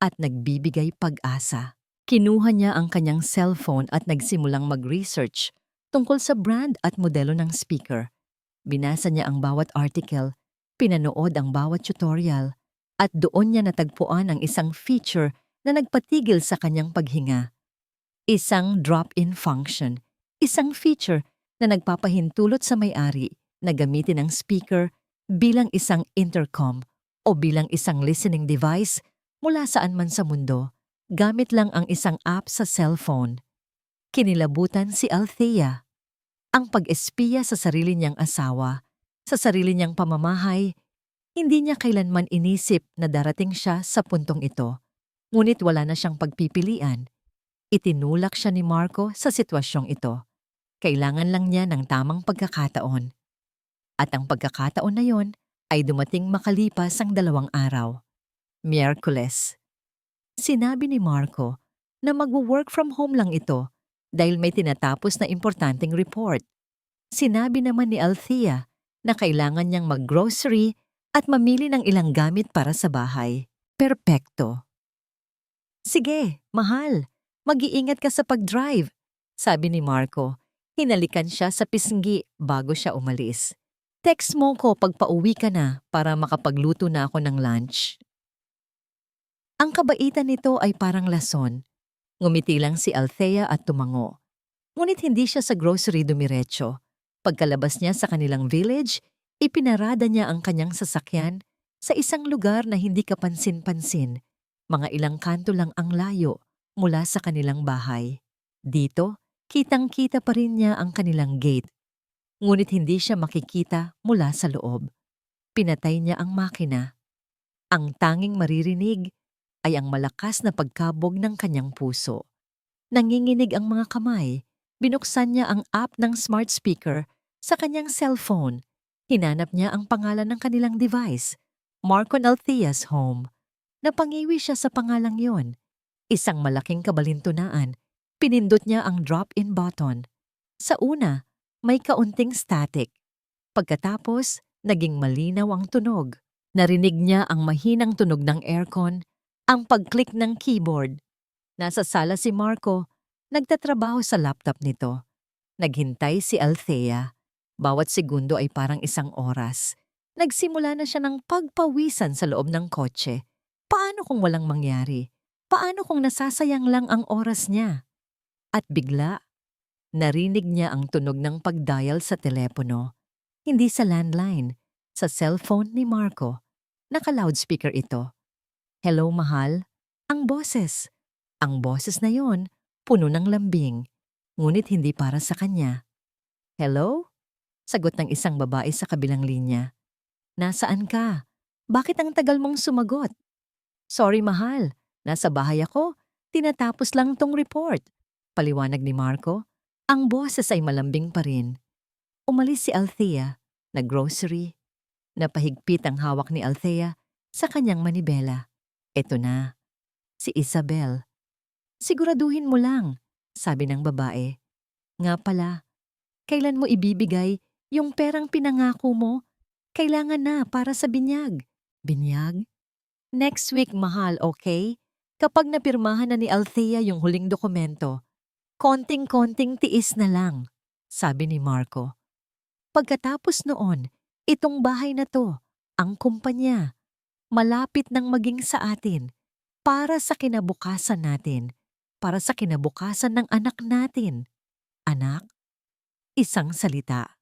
at nagbibigay pag-asa. Kinuha niya ang kanyang cellphone at nagsimulang mag-research tungkol sa brand at modelo ng speaker. Binasa niya ang bawat article, pinanood ang bawat tutorial, at doon niya natagpuan ang isang feature na nagpatigil sa kanyang paghinga. Isang drop-in function, isang feature na nagpapahintulot sa may-ari na gamitin ang speaker bilang isang intercom o bilang isang listening device mula saan man sa mundo, gamit lang ang isang app sa cellphone. Kinilabutan si Althea. Ang pag-espiya sa sarili niyang asawa, sa sarili niyang pamamahay, hindi niya kailanman inisip na darating siya sa puntong ito. Ngunit wala na siyang pagpipilian. Itinulak siya ni Marco sa sitwasyong ito. Kailangan lang niya ng tamang pagkakataon. At ang pagkakataon na yon ay dumating makalipas ang 2 araw. Miyerkules. Sinabi ni Marco na mag-work from home lang ito dahil may tinatapos na importanteng report. Sinabi naman ni Althea na kailangan niyang mag-grocery at mamili ng ilang gamit para sa bahay. Perpekto. Sige, mahal. Mag-iingat ka sa pag-drive, sabi ni Marco. Hinalikan siya sa pisngi bago siya umalis. Text mo ko pag pauwi ka na para makapagluto na ako ng lunch. Ang kabaitan nito ay parang lason. Ngumiti lang si Althea at tumango. Ngunit hindi siya sa grocery dumiretso. Pagkalabas niya sa kanilang village, ipinarada niya ang kanyang sasakyan sa isang lugar na hindi kapansin-pansin. Mga ilang kanto lang ang layo mula sa kanilang bahay. Dito, kitang-kita pa rin niya ang kanilang gate. Ngunit hindi siya makikita mula sa loob. Pinatay niya ang makina. Ang tanging maririnig ay ang malakas na pagkabog ng kanyang puso. Nanginginig ang mga kamay. Binuksan niya ang app ng smart speaker sa kanyang cellphone. Hinanap niya ang pangalan ng kanilang device, Marco and Althea's Home. Napangiwi siya sa pangalang yon. Isang malaking kabalintunaan. Pinindot niya ang drop-in button. Sa una, may kaunting static. Pagkatapos, naging malinaw ang tunog. Narinig niya ang mahinang tunog ng aircon, ang pag-click ng keyboard. Nasa sala si Marco, nagtatrabaho sa laptop nito. Naghintay si Althea. Bawat segundo ay parang isang oras. Nagsimula na siya ng pagpawisan sa loob ng kotse. Paano kung walang mangyari? Paano kung nasasayang lang ang oras niya? At bigla, narinig niya ang tunog ng pagdial sa telepono. Hindi sa landline, sa cellphone ni Marco. Naka-loudspeaker ito. Hello, mahal? Ang boses. Ang boses na yon, puno ng lambing. Ngunit hindi para sa kanya. Hello? Sagot ng isang babae sa kabilang linya. Nasaan ka? Bakit ang tagal mong sumagot? Sorry, mahal. Nasa bahay ako. Tinatapos lang tong report. Paliwanag ni Marco. Ang boses ay malambing pa rin. Umalis si Althea, nag-grocery. Napahigpit ang hawak ni Althea sa kanyang manibela. Eto na, si Isabel. Siguraduhin mo lang, sabi ng babae. Nga pala, kailan mo ibibigay yung perang pinangako mo? Kailangan na para sa binyag. Binyag? Next week, mahal, okay? Kapag napirmahan na ni Althea yung huling dokumento, konting-konting tiis na lang, sabi ni Marco. Pagkatapos noon, itong bahay na to, ang kumpanya, malapit nang maging sa atin, para sa kinabukasan natin, para sa kinabukasan ng anak natin. Anak? Isang salita.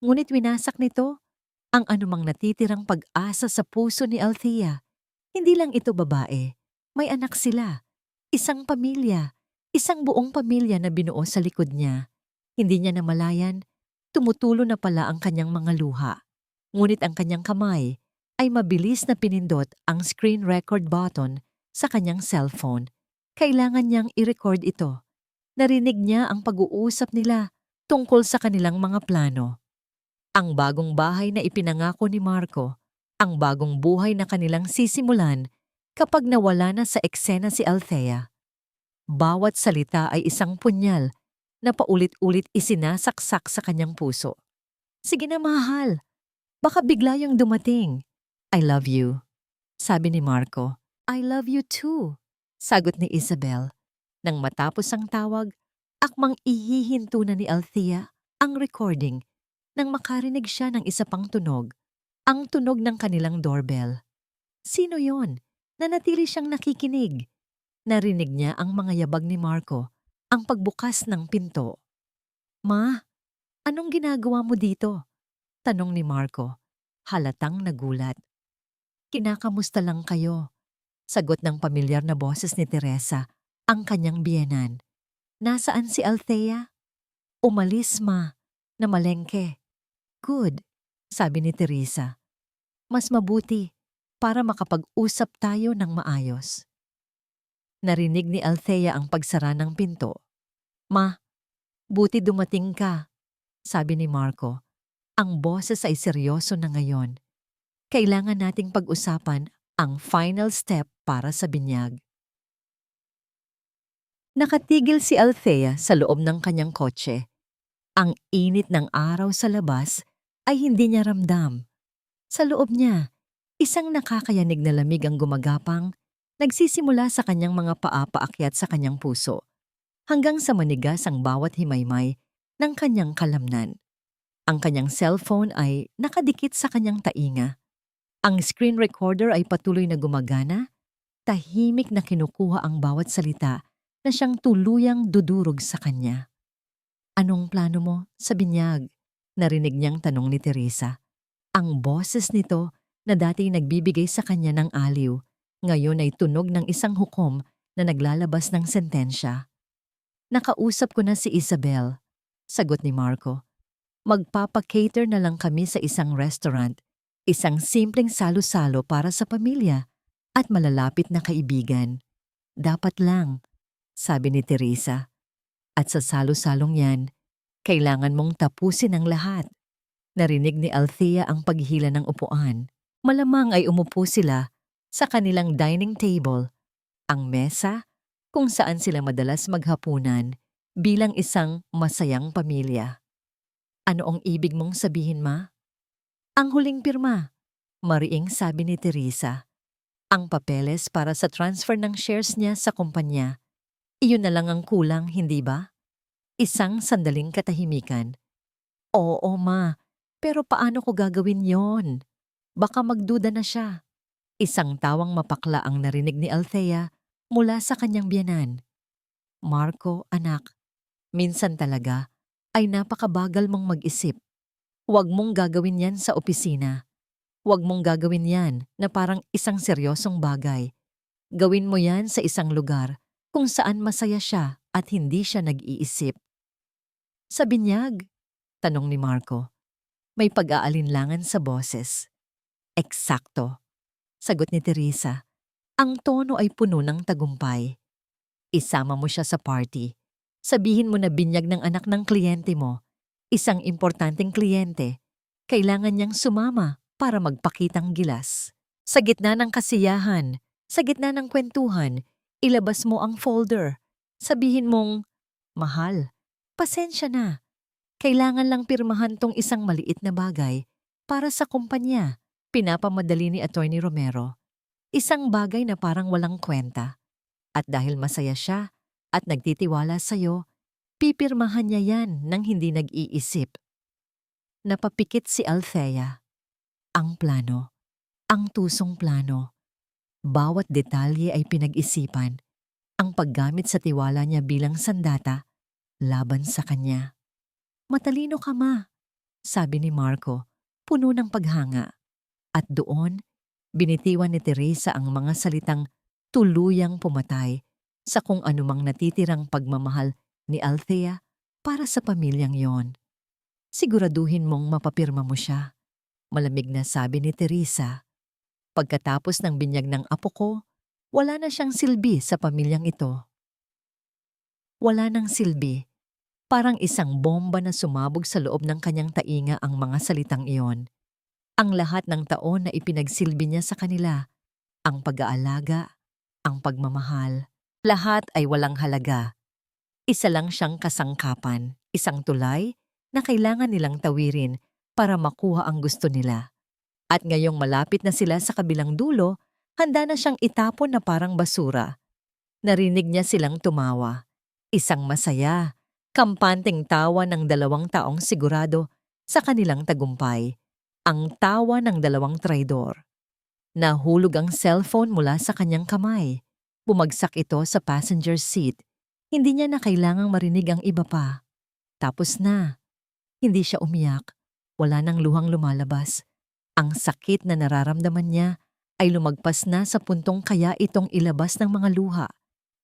Ngunit winasak nito ang anumang natitirang pag-asa sa puso ni Althea. Hindi lang ito babae, may anak sila. Isang pamilya, isang buong pamilya na binuo sa likod niya. Hindi niya namalayan, tumutulo na pala ang kanyang mga luha. Ngunit ang kanyang kamay ay mabilis na pinindot ang screen record button sa kanyang cellphone. Kailangan niyang i-record ito. Narinig niya ang pag-uusap nila tungkol sa kanilang mga plano. Ang bagong bahay na ipinangako ni Marco, ang bagong buhay na kanilang sisimulan kapag nawala na sa eksena si Althea. Bawat salita ay isang punyal na paulit-ulit isinasaksak sa kanyang puso. Sige na, mahal. Baka bigla yung dumating. I love you, sabi ni Marco. I love you too, sagot ni Isabel. Nang matapos ang tawag, akmang ihihinto na ni Althea ang recording nang makarinig siya ng isa pang tunog, ang tunog ng kanilang doorbell. Sino yon? Nanatili siyang nakikinig. Narinig niya ang mga yabag ni Marco, ang pagbukas ng pinto. Ma, anong ginagawa mo dito? Tanong ni Marco, halatang nagulat. Kinakamusta lang kayo, sagot ng pamilyar na boses ni Teresa, ang kanyang biyenan. Nasaan si Althea? Umalis, ma, na malengke. Good, sabi ni Teresa. Mas mabuti para makapag-usap tayo ng maayos. Narinig ni Althea ang pagsara ng pinto. Ma, buti dumating ka, sabi ni Marco. Ang boses ay seryoso na ngayon. Kailangan nating pag-usapan ang final step para sa binyag. Nakatigil si Althea sa loob ng kanyang kotse. Ang init ng araw sa labas ay hindi niya ramdam. Sa loob niya, isang nakakayanig na lamig ang gumagapang, nagsisimula sa kanyang mga paa paakyat sa kanyang puso, hanggang sa manigas ang bawat himaymay ng kanyang kalamnan. Ang kanyang cellphone ay nakadikit sa kanyang tainga. Ang screen recorder ay patuloy na gumagana, tahimik na kinukuha ang bawat salita na siyang tuluyang dudurog sa kanya. Anong plano mo sa binyag? Narinig niyang tanong ni Teresa. Ang boses nito na dati nagbibigay sa kanya ng aliw, ngayon ay tunog ng isang hukom na naglalabas ng sentensya. Nakausap ko na si Isabel, sagot ni Marco. Magpapa-cater na lang kami sa isang restaurant, isang simpleng salo-salo para sa pamilya at malalapit na kaibigan. Dapat lang, sabi ni Teresa. At sa salo-salong yan, kailangan mong tapusin ang lahat. Narinig ni Althea ang paghila ng upuan. Malamang ay umupo sila sa kanilang dining table, ang mesa kung saan sila madalas maghapunan bilang isang masayang pamilya. Ano ang ibig mong sabihin, ma? Ang huling pirma, mariing sabi ni Teresa. Ang papeles para sa transfer ng shares niya sa kumpanya. Iyon na lang ang kulang, hindi ba? Isang sandaling katahimikan. Oo, ma. Pero paano ko gagawin yon? Baka magduda na siya. Isang tawang mapakla ang narinig ni Althea mula sa kanyang biyanan. Marco, anak, minsan talaga ay napakabagal mong mag-isip. Huwag mong gagawin yan sa opisina. Huwag mong gagawin yan na parang isang seryosong bagay. Gawin mo yan sa isang lugar kung saan masaya siya at hindi siya nag-iisip. Sa binyag? Tanong ni Marco. May pag-aalinlangan sa boses. Eksakto, sagot ni Teresa. Ang tono ay puno ng tagumpay. Isama mo siya sa party. Sabihin mo na binyag ng anak ng kliyente mo. Isang importanteng kliyente. Kailangan niyang sumama para magpakitang gilas. Sa gitna ng kasiyahan, sa gitna ng kwentuhan, ilabas mo ang folder. Sabihin mong, mahal, pasensya na. Kailangan lang pirmahan tong isang maliit na bagay para sa kumpanya. Pinapamadali ni Attorney Romero. Isang bagay na parang walang kwenta. At dahil masaya siya at nagtitiwala sa'yo, pipirmahan niya yan nang hindi nag-iisip. Napapikit si Althea. Ang plano. Ang tusong plano. Bawat detalye ay pinag-isipan. Ang paggamit sa tiwala niya bilang sandata laban sa kanya. Matalino ka, ma, sabi ni Marco, puno ng paghanga. At doon, binitiwan ni Teresa ang mga salitang tuluyang pumatay sa kung anumang natitirang pagmamahal ni Althea para sa pamilyang yon. Siguraduhin mong mapapirma mo siya, malamig na sabi ni Teresa. Pagkatapos ng binyag ng apo ko, wala na siyang silbi sa pamilyang ito. Wala nang silbi. Parang isang bomba na sumabog sa loob ng kanyang tainga ang mga salitang iyon. Ang lahat ng taon na ipinagsilbi niya sa kanila, ang pag-aalaga, ang pagmamahal, lahat ay walang halaga. Isa lang siyang kasangkapan, isang tulay na kailangan nilang tawirin para makuha ang gusto nila. At ngayong malapit na sila sa kabilang dulo, handa na siyang itapon na parang basura. Narinig niya silang tumawa. Isang masaya, kampanteng tawa ng dalawang taong sigurado sa kanilang tagumpay. Ang tawa ng dalawang traidor. Nahulog ang cellphone mula sa kanyang kamay. Bumagsak ito sa passenger seat. Hindi niya na kailangang marinig ang iba pa. Tapos na. Hindi siya umiyak. Wala nang luhang lumalabas. Ang sakit na nararamdaman niya ay lumagpas na sa puntong kaya itong ilabas ng mga luha.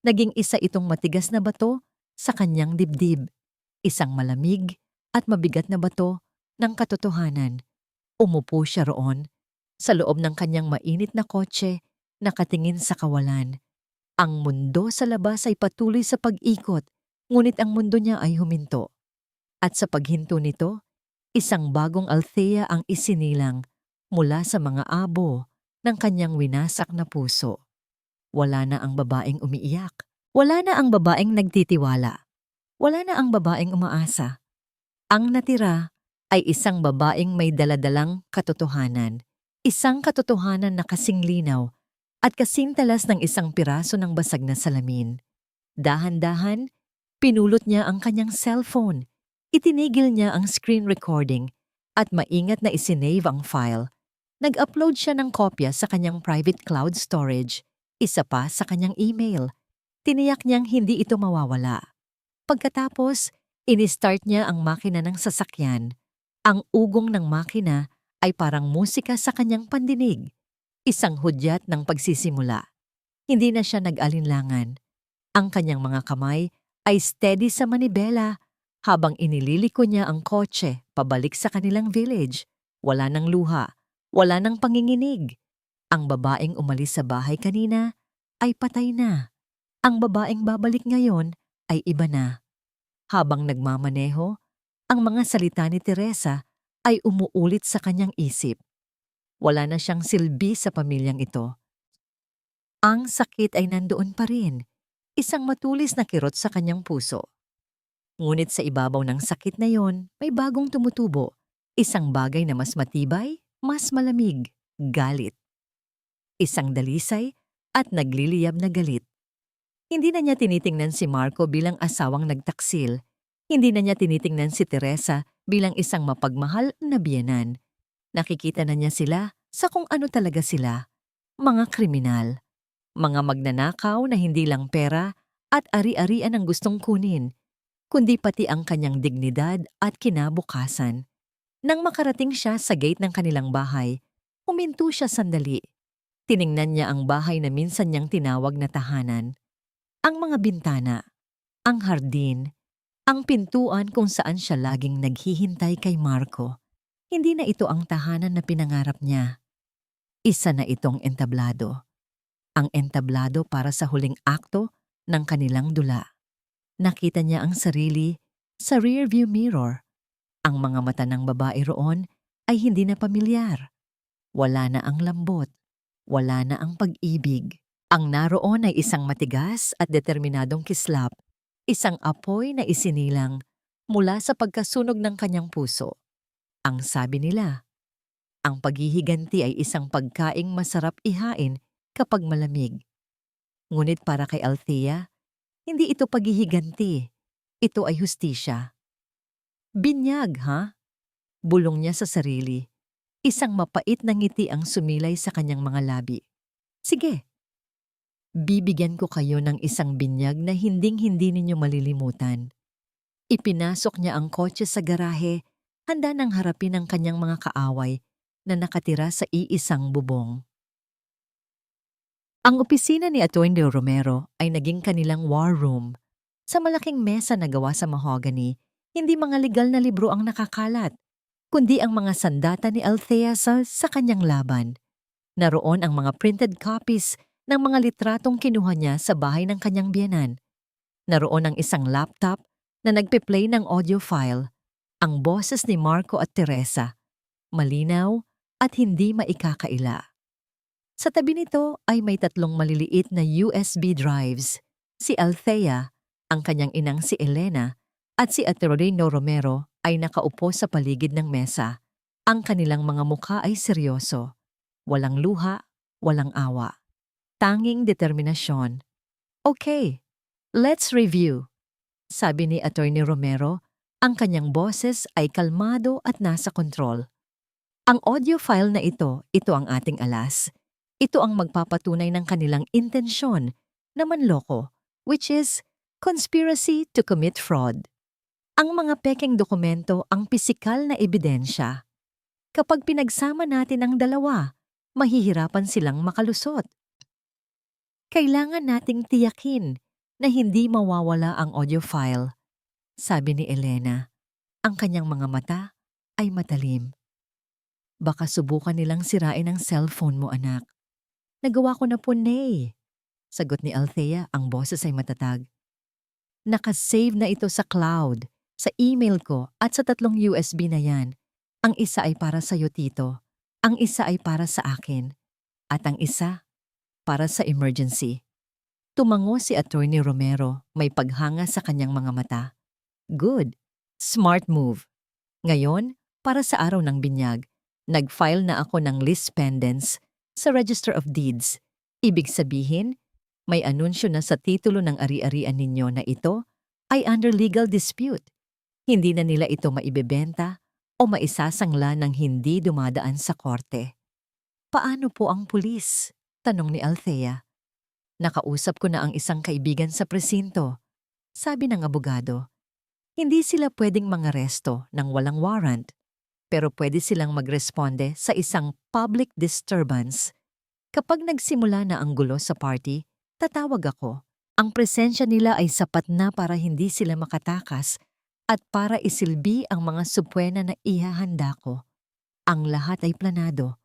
Naging isa itong matigas na bato sa kanyang dibdib. Isang malamig at mabigat na bato ng katotohanan. Umupo siya roon, sa loob ng kanyang mainit na kotse, nakatingin sa kawalan. Ang mundo sa labas ay patuloy sa pag-ikot, ngunit ang mundo niya ay huminto. At sa paghinto nito, isang bagong Althea ang isinilang mula sa mga abo ng kanyang winasak na puso. Wala na ang babaeng umiiyak. Wala na ang babaeng nagtitiwala. Wala na ang babaeng umaasa. Ang natira ay isang babaeng may daladalang katotohanan. Isang katotohanan na kasing linaw at kasing talas ng isang piraso ng basag na salamin. Dahan-dahan, pinulot niya ang kanyang cellphone. Itinigil niya ang screen recording at maingat na isinave ang file. Nag-upload siya ng kopya sa kanyang private cloud storage, isa pa sa kanyang email. Tiniyak niyang hindi ito mawawala. Pagkatapos, ini-start niya ang makina ng sasakyan. Ang ugong ng makina ay parang musika sa kanyang pandinig. Isang hudyat ng pagsisimula. Hindi na siya nag-alinlangan. Ang kanyang mga kamay ay steady sa manibela habang inililiko niya ang kotse pabalik sa kanilang village. Wala nang luha, wala nang panginginig. Ang babaeng umalis sa bahay kanina ay patay na. Ang babaeng babalik ngayon ay iba na. Habang nagmamaneho, ang mga salita ni Teresa ay umuulit sa kanyang isip. Wala na siyang silbi sa pamilyang ito. Ang sakit ay nandoon pa rin, isang matulis na kirot sa kanyang puso. Ngunit sa ibabaw ng sakit na yon, may bagong tumutubo, isang bagay na mas matibay, mas malamig, galit. Isang dalisay at nagliliyab na galit. Hindi na niya tinitingnan si Marco bilang asawang nagtaksil. Hindi na niya tinitingnan si Teresa bilang isang mapagmahal na biyenan. Nakikita na niya sila sa kung ano talaga sila, mga kriminal. Mga magnanakaw na hindi lang pera at ari-arian ang gustong kunin, kundi pati ang kanyang dignidad at kinabukasan. Nang makarating siya sa gate ng kanilang bahay, huminto siya sandali. Tiningnan niya ang bahay na minsan niyang tinawag na tahanan. Ang mga bintana, ang hardin, ang pintuan kung saan siya laging naghihintay kay Marco. Hindi na ito ang tahanan na pinangarap niya. Isa na itong entablado. Ang entablado para sa huling akto ng kanilang dula. Nakita niya ang sarili sa rearview mirror. Ang mga mata ng babae roon ay hindi na pamilyar. Wala na ang lambot. Wala na ang pag-ibig. Ang naroon ay isang matigas at determinadong kislap, isang apoy na isinilang mula sa pagkasunog ng kanyang puso. Ang sabi nila, ang paghihiganti ay isang pagkaing masarap ihain kapag malamig. Ngunit para kay Althea, hindi ito paghihiganti. Ito ay hustisya. Binyag, ha? Bulong niya sa sarili. Isang mapait na ngiti ang sumilay sa kanyang mga labi. Sige, bibigyan ko kayo ng isang binyag na hinding-hindi ninyo malilimutan. Ipinasok niya ang kotse sa garahe, handa nang harapin ang kanyang mga kaaway na nakatira sa iisang bubong. Ang opisina ni Atty. Romero ay naging kanilang war room. Sa malaking mesa na gawa sa mahogany, hindi mga legal na libro ang nakakalat, kundi ang mga sandata ni Althea sa kanyang laban. Naroon ang mga printed copies ng mga litratong kinuha niya sa bahay ng kanyang biyenan. Naroon ang isang laptop na nagpe-play ng audio file, ang boses ni Marco at Teresa, malinaw at hindi maikakaila. Sa tabi nito ay may 3 maliliit na USB drives. Si Althea, ang kanyang inang si Elena, at si Atty. Romero ay nakaupo sa paligid ng mesa. Ang kanilang mga mukha ay seryoso. Walang luha, walang awa. Tanging determinasyon. Okay, let's review. Sabi ni Atty. Romero, ang kanyang boses ay kalmado at nasa kontrol. Ang audio file na ito ang ating alas. Ito ang magpapatunay ng kanilang intensyon na manloko, which is conspiracy to commit fraud. Ang mga pekeng dokumento ang pisikal na ebidensya. Kapag pinagsama natin ang dalawa, mahihirapan silang makalusot. Kailangan nating tiyakin na hindi mawawala ang audio file, sabi ni Elena. Ang kanyang mga mata ay matalim. Baka subukan nilang sirain ang cellphone mo, anak. Nagawa ko na po, Nay. Sagot ni Althea, ang boses ay matatag. Nakasave na ito sa cloud, sa email ko at sa 3 USB na yan. Ang isa ay para sa iyo, Tito. Ang isa ay para sa akin. At ang isa, para sa emergency. Tumango si Atty. Romero, may paghanga sa kanyang mga mata. Good. Smart move. Ngayon, para sa araw ng binyag, nag-file na ako ng list pendants sa Register of Deeds. Ibig sabihin, may anunsyo na sa titulo ng ari-arian ninyo na ito ay under legal dispute. Hindi na nila ito maibebenta o maisasangla ng hindi dumadaan sa korte. Paano po ang pulis? Tanong ni Althea. Nakausap ko na ang isang kaibigan sa presinto. Sabi ng abogado, hindi sila pwedeng mangaresto ng walang warrant, pero pwede silang magresponde sa isang public disturbance. Kapag nagsimula na ang gulo sa party, tatawag ako. Ang presensya nila ay sapat na para hindi sila makatakas at para isilbi ang mga supwena na ihahanda ko. Ang lahat ay planado.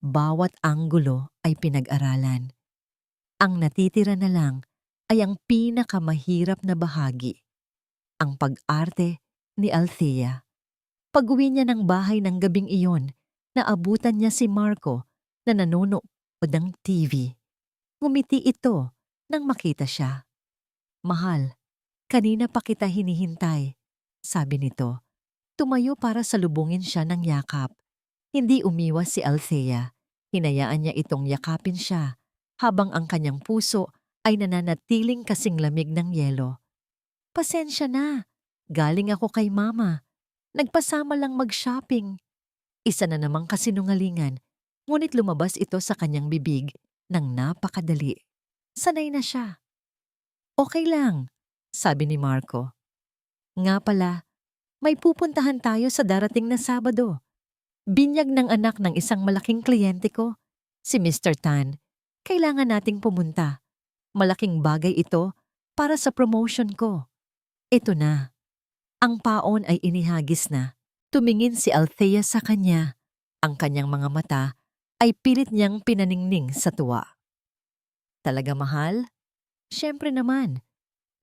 Bawat anggulo ay pinag-aralan. Ang natitira na lang ay ang pinakamahirap na bahagi. Ang pag-arte ni Althea. Pag-uwi niya ng bahay ng gabing iyon, naabutan niya si Marco na nanonood ng TV. Ngumiti ito nang makita siya. Mahal, kanina pa kita hinihintay, sabi nito. Tumayo para salubungin siya ng yakap. Hindi umiwas si Althea. Hinayaan niya itong yakapin siya habang ang kanyang puso ay nananatiling kasing lamig ng yelo. Pasensya na, Galing ako kay mama. Nagpasama lang mag-shopping. Isa na namang kasinungalingan, ngunit lumabas ito sa kanyang bibig ng napakadali. Sanay na siya. Okay lang, sabi ni Marco. Nga pala, may pupuntahan tayo sa darating na Sabado. Binyag ng anak ng isang malaking kliyente ko, si Mr. Tan. Kailangan nating pumunta. Malaking bagay ito para sa promotion ko. Ito na. Ang paon ay inihagis na. Tumingin si Althea sa kanya. Ang kanyang mga mata ay pilit niyang pinaningning sa tuwa. Talaga mahal? Siyempre naman.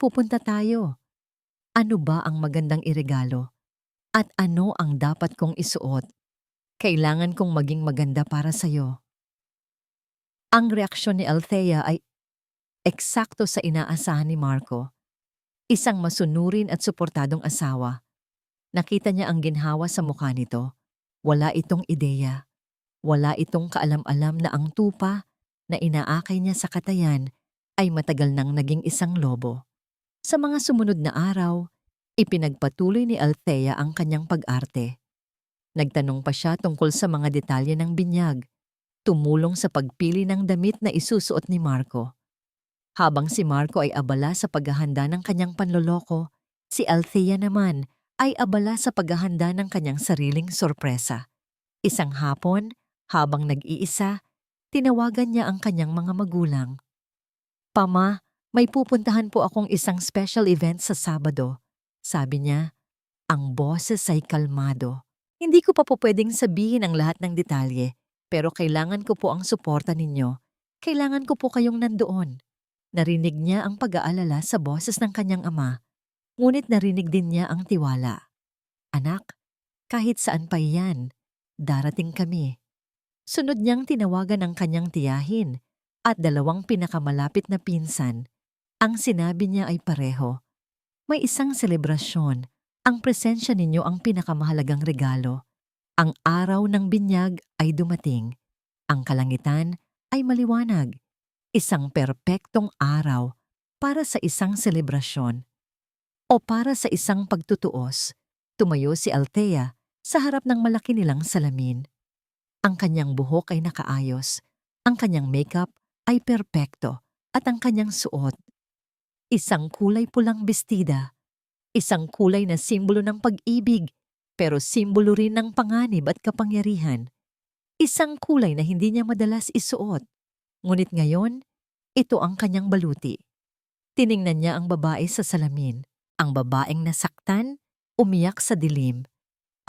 Pupunta tayo. Ano ba ang magandang iregalo? At ano ang dapat kong isuot? Kailangan kong maging maganda para sa'yo. Ang reaksyon ni Althea ay eksakto sa inaasahan ni Marco. Isang masunurin at suportadong asawa. Nakita niya ang ginhawa sa mukha nito. Wala itong ideya. Wala itong kaalam-alam na ang tupa na inaakay niya sa katayan ay matagal nang naging isang lobo. Sa mga sumunod na araw, ipinagpatuloy ni Althea ang kanyang pag-arte. Nagtanong pa siya tungkol sa mga detalye ng binyag. Tumulong sa pagpili ng damit na isusuot ni Marco. Habang si Marco ay abala sa paghahanda ng kanyang panloloko, si Althea naman ay abala sa paghahanda ng kanyang sariling sorpresa. Isang hapon, habang nag-iisa, tinawagan niya ang kanyang mga magulang. "Pama, may pupuntahan po akong isang special event sa Sabado." Sabi niya, ang boses ay kalmado. "Hindi ko pa po pwedeng sabihin ang lahat ng detalye, pero kailangan ko po ang suporta ninyo. Kailangan ko po kayong nandoon." Narinig niya ang pag-aalala sa boses ng kanyang ama, ngunit narinig din niya ang tiwala. "Anak, kahit saan pa iyan, darating kami." Sunod niyang tinawagan ang kanyang tiyahin at dalawang pinakamalapit na pinsan. Ang sinabi niya ay pareho. May isang selebrasyon. Ang presensya ninyo ang pinakamahalagang regalo. Ang araw ng binyag ay dumating. Ang kalangitan ay maliwanag. Isang perpektong araw para sa isang selebrasyon. O para sa isang pagtutuos, tumayo si Althea sa harap ng malaki nilang salamin. Ang kanyang buhok ay nakaayos, ang kanyang makeup ay perpekto at ang kanyang suot. Isang kulay pulang bestida, isang kulay na simbolo ng pag-ibig pero simbolo rin ng panganib at kapangyarihan. Isang kulay na hindi niya madalas isuot. Ngunit ngayon, ito ang kanyang baluti. Tiningnan niya ang babae sa salamin. Ang babaeng nasaktan, umiyak sa dilim,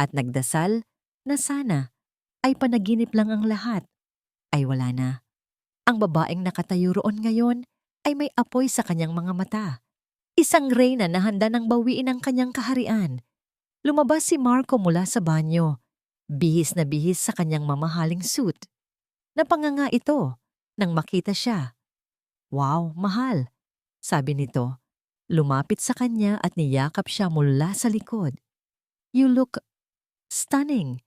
at nagdasal na sana ay panaginip lang ang lahat. Ay wala na. Ang babaeng nakatayo roon ngayon ay may apoy sa kanyang mga mata. Isang reyna na handa ng bawiin ang kanyang kaharian. Lumabas si Marco mula sa banyo. Bihis na bihis sa kanyang mamahaling suit. Napanganga ito nang makita siya. "Wow, mahal," sabi nito. Lumapit sa kanya at niyakap siya mula sa likod. "You look stunning.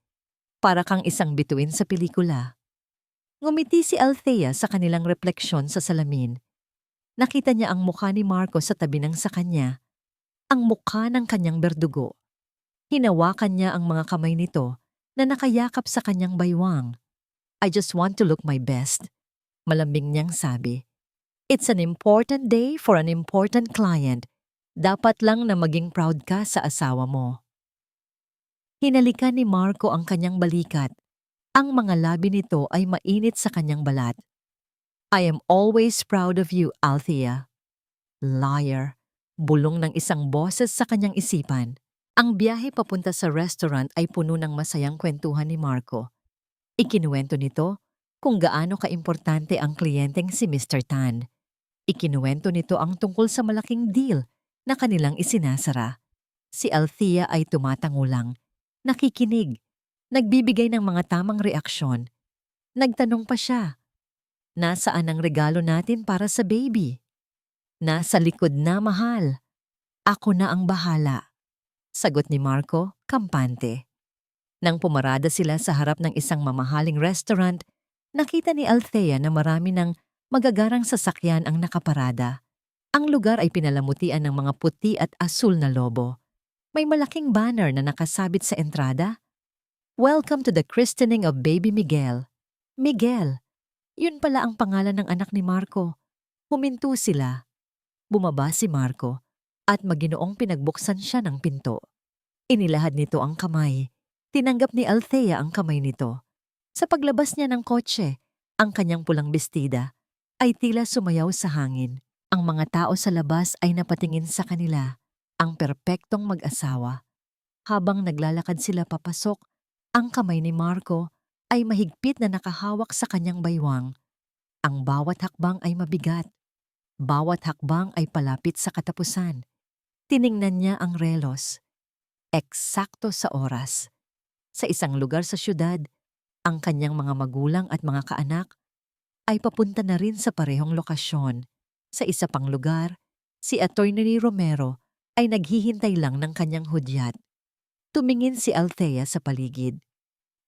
Para kang isang bituin sa pelikula." Ngumiti si Althea sa kanilang refleksyon sa salamin. Nakita niya ang mukha ni Marco sa tabi ng sa kanya. Ang mukha ng kanyang berdugo. Hinawakan niya ang mga kamay nito na nakayakap sa kanyang baywang. "I just want to look my best," malambing niyang sabi. "It's an important day for an important client. Dapat lang na maging proud ka sa asawa mo." Hinalikan ni Marco ang kanyang balikat. Ang mga labi nito ay mainit sa kanyang balat. "I am always proud of you, Althea." Liar. Bulong ng isang boses sa kanyang isipan. Ang biyahe papunta sa restaurant ay puno ng masayang kwentuhan ni Marco. Ikinuwento nito kung gaano kaimportante ang kliyenteng si Mr. Tan. Ikinuwento nito ang tungkol sa malaking deal na kanilang isinasara. Si Althea ay tumatango lang, nakikinig, nagbibigay ng mga tamang reaksyon. Nagtanong pa siya, "Nasaan ang regalo natin para sa baby?" "Nasa likod na, mahal. Ako na ang bahala," sagot ni Marco, kampante. Nang pumarada sila sa harap ng isang mamahaling restaurant, nakita ni Althea na marami ng magagarang sasakyan ang nakaparada. Ang lugar ay pinalamutian ng mga puti at asul na lobo. May malaking banner na nakasabit sa entrada. Welcome to the christening of baby Miguel. Miguel, yun pala ang pangalan ng anak ni Marco. Huminto sila. Bumaba si Marco at maginoong pinagbuksan siya ng pinto. Inilahad nito ang kamay. Tinanggap ni Althea ang kamay nito. Sa paglabas niya ng kotse, ang kanyang pulang bestida ay tila sumayaw sa hangin. Ang mga tao sa labas ay napatingin sa kanila, ang perpektong mag-asawa. Habang naglalakad sila papasok, ang kamay ni Marco ay mahigpit na nakahawak sa kanyang baywang. Ang bawat hakbang ay mabigat. Bawat hakbang ay palapit sa katapusan. Tiningnan niya ang relos. Eksakto sa oras. Sa isang lugar sa syudad, ang kanyang mga magulang at mga kaanak ay papunta na rin sa parehong lokasyon. Sa isa pang lugar, si Attorney Romero ay naghihintay lang ng kanyang hudyat. Tumingin si Althea sa paligid.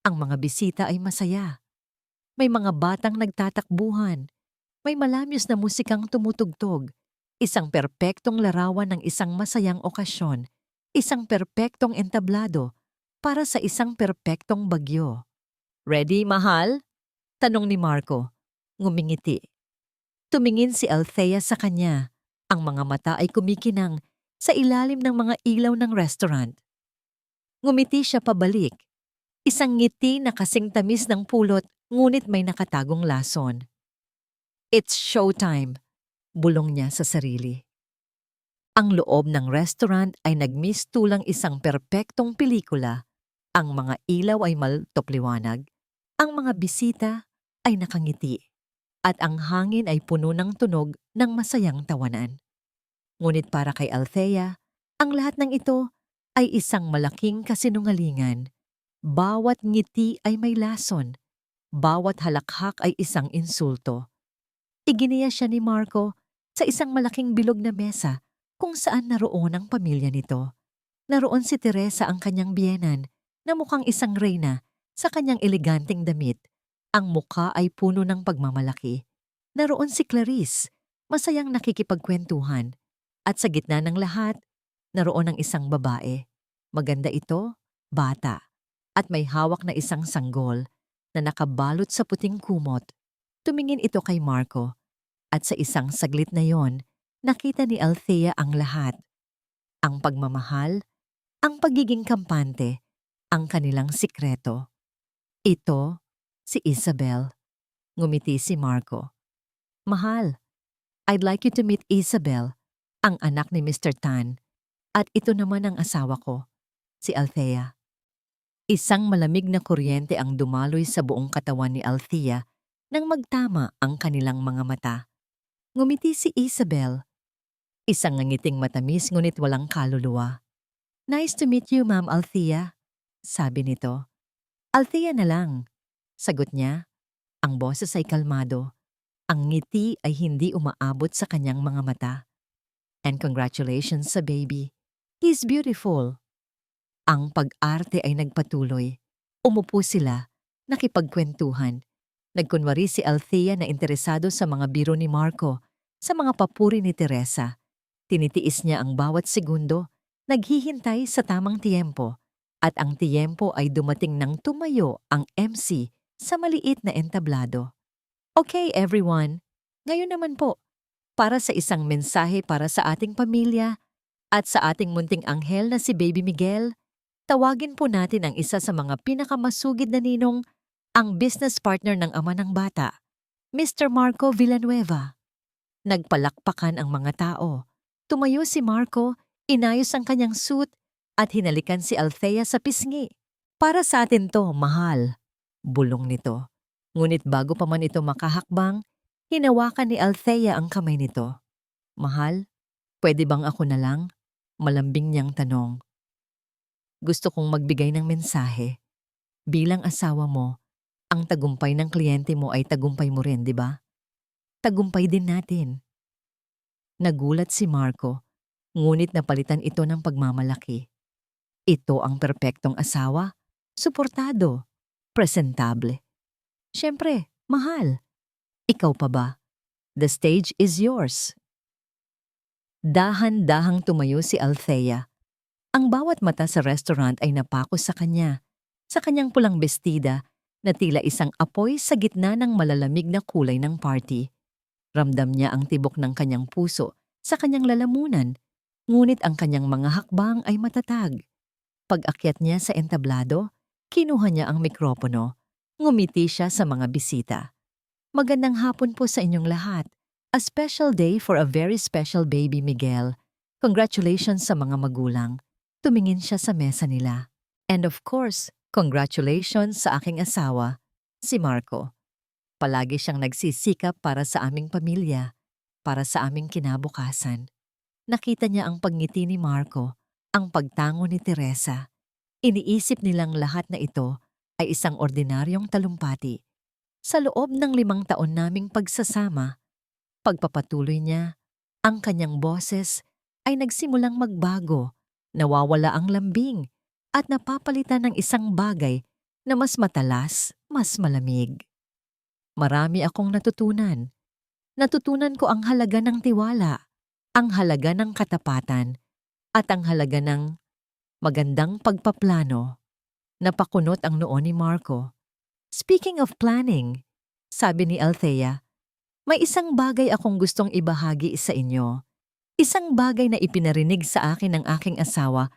Ang mga bisita ay masaya. May mga batang nagtatakbuhan. May malamyos na musikang tumutugtog. Isang perpektong larawan ng isang masayang okasyon. Isang perpektong entablado para sa isang perpektong bagyo. Ready, mahal? Tanong ni Marco. Ngumingiti. Tumingin si Althea sa kanya. Ang mga mata ay kumikinang sa ilalim ng mga ilaw ng restaurant. Ngumiti siya pabalik. Isang ngiti na kasing tamis ng pulot ngunit may nakatagong lason. It's showtime, bulong niya sa sarili. Ang loob ng restaurant ay nagmistulang isang perpektong pelikula. Ang mga ilaw ay maltopliwanag. Ang mga bisita ay nakangiti. At ang hangin ay puno ng tunog ng masayang tawanan. Ngunit para kay Althea, ang lahat ng ito ay isang malaking kasinungalingan. Bawat ngiti ay may lason. Bawat halakhak ay isang insulto. Iginiya siya ni Marco sa isang malaking bilog na mesa kung saan naroon ang pamilya nito. Naroon si Teresa ang kanyang biyenan na mukhang isang reyna sa kanyang eleganteng damit. Ang mukha ay puno ng pagmamalaki. Naroon si Clarice, masayang nakikipagkwentuhan. At sa gitna ng lahat, naroon ang isang babae. Maganda ito, bata, at may hawak na isang sanggol na nakabalot sa puting kumot. Tumingin ito kay Marco at sa isang saglit na yon, nakita ni Althea ang lahat. Ang pagmamahal, ang pagiging kampante, ang kanilang sikreto. Ito, si Isabel. Ngumiti si Marco. Mahal, I'd like you to meet Isabel, ang anak ni Mr. Tan. At ito naman ang asawa ko, si Althea. Isang malamig na kuryente ang dumaloy sa buong katawan ni Althea nang magtama ang kanilang mga mata. Ngumiti si Isabel. Isang ngangiting matamis ngunit walang kaluluwa. Nice to meet you, Ma'am Althea, sabi nito. Althea na lang, sagot niya. Ang boses ay kalmado. Ang ngiti ay hindi umaabot sa kanyang mga mata. And congratulations sa baby. He's beautiful. Ang pag-arte ay nagpatuloy. Umupo sila, nakipagkwentuhan. Nagkunwari si Althea na interesado sa mga biro ni Marco, sa mga papuri ni Teresa. Tinitiis niya ang bawat segundo, naghihintay sa tamang tiyempo. At ang tiyempo ay dumating nang tumayo ang MC sa maliit na entablado. Okay everyone, ngayon naman po, para sa isang mensahe para sa ating pamilya at sa ating munting anghel na si Baby Miguel, tawagin po natin ang isa sa mga pinakamasugid na ninong, ang business partner ng ama ng bata, Mr. Marco Villanueva. Nagpalakpakan ang mga tao. Tumayo si Marco, inayos ang kanyang suit at hinalikan si Althea sa pisngi. Para sa atin to, mahal, bulong nito. Ngunit bago pa man ito makahakbang, hinawakan ni Althea ang kamay nito. Mahal, pwede bang ako na lang? Malambing niyang tanong. Gusto kong magbigay ng mensahe. Bilang asawa mo, ang tagumpay ng kliyente mo ay tagumpay mo rin, di ba? Tagumpay din natin. Nagulat si Marco, ngunit napalitan ito ng pagmamalaki. Ito ang perpektong asawa, suportado, presentable. Siyempre, mahal. Ikaw pa ba? The stage is yours. Dahan-dahang tumayo si Althea. Ang bawat mata sa restaurant ay napako sa kanya, sa kanyang pulang bestida na tila isang apoy sa gitna ng malalamig na kulay ng party. Ramdam niya ang tibok ng kanyang puso sa kanyang lalamunan, ngunit ang kanyang mga hakbang ay matatag. Pag-akyat niya sa entablado, kinuha niya ang mikropono. Ngumiti siya sa mga bisita. Magandang hapon po sa inyong lahat. A special day for a very special baby Miguel. Congratulations sa mga magulang. Tumingin siya sa mesa nila. And of course, congratulations sa aking asawa, si Marco. Palagi siyang nagsisikap para sa aming pamilya, para sa aming kinabukasan. Nakita niya ang pagngiti ni Marco, ang pagtango ni Teresa. Iniisip nilang lahat na ito ay isang ordinaryong talumpati. Sa loob ng 5 taon naming pagsasama, pagpapatuloy niya, ang kanyang boses ay nagsimulang magbago, nawawala ang lambing, at napapalitan ng isang bagay na mas matalas, mas malamig. Marami akong natutunan. Natutunan ko ang halaga ng tiwala, ang halaga ng katapatan, at ang halaga ng magandang pagpaplano. Napakunot ang noo ni Marco. Speaking of planning, sabi ni Althea, may isang bagay akong gustong ibahagi sa inyo. Isang bagay na ipinarinig sa akin ng aking asawa,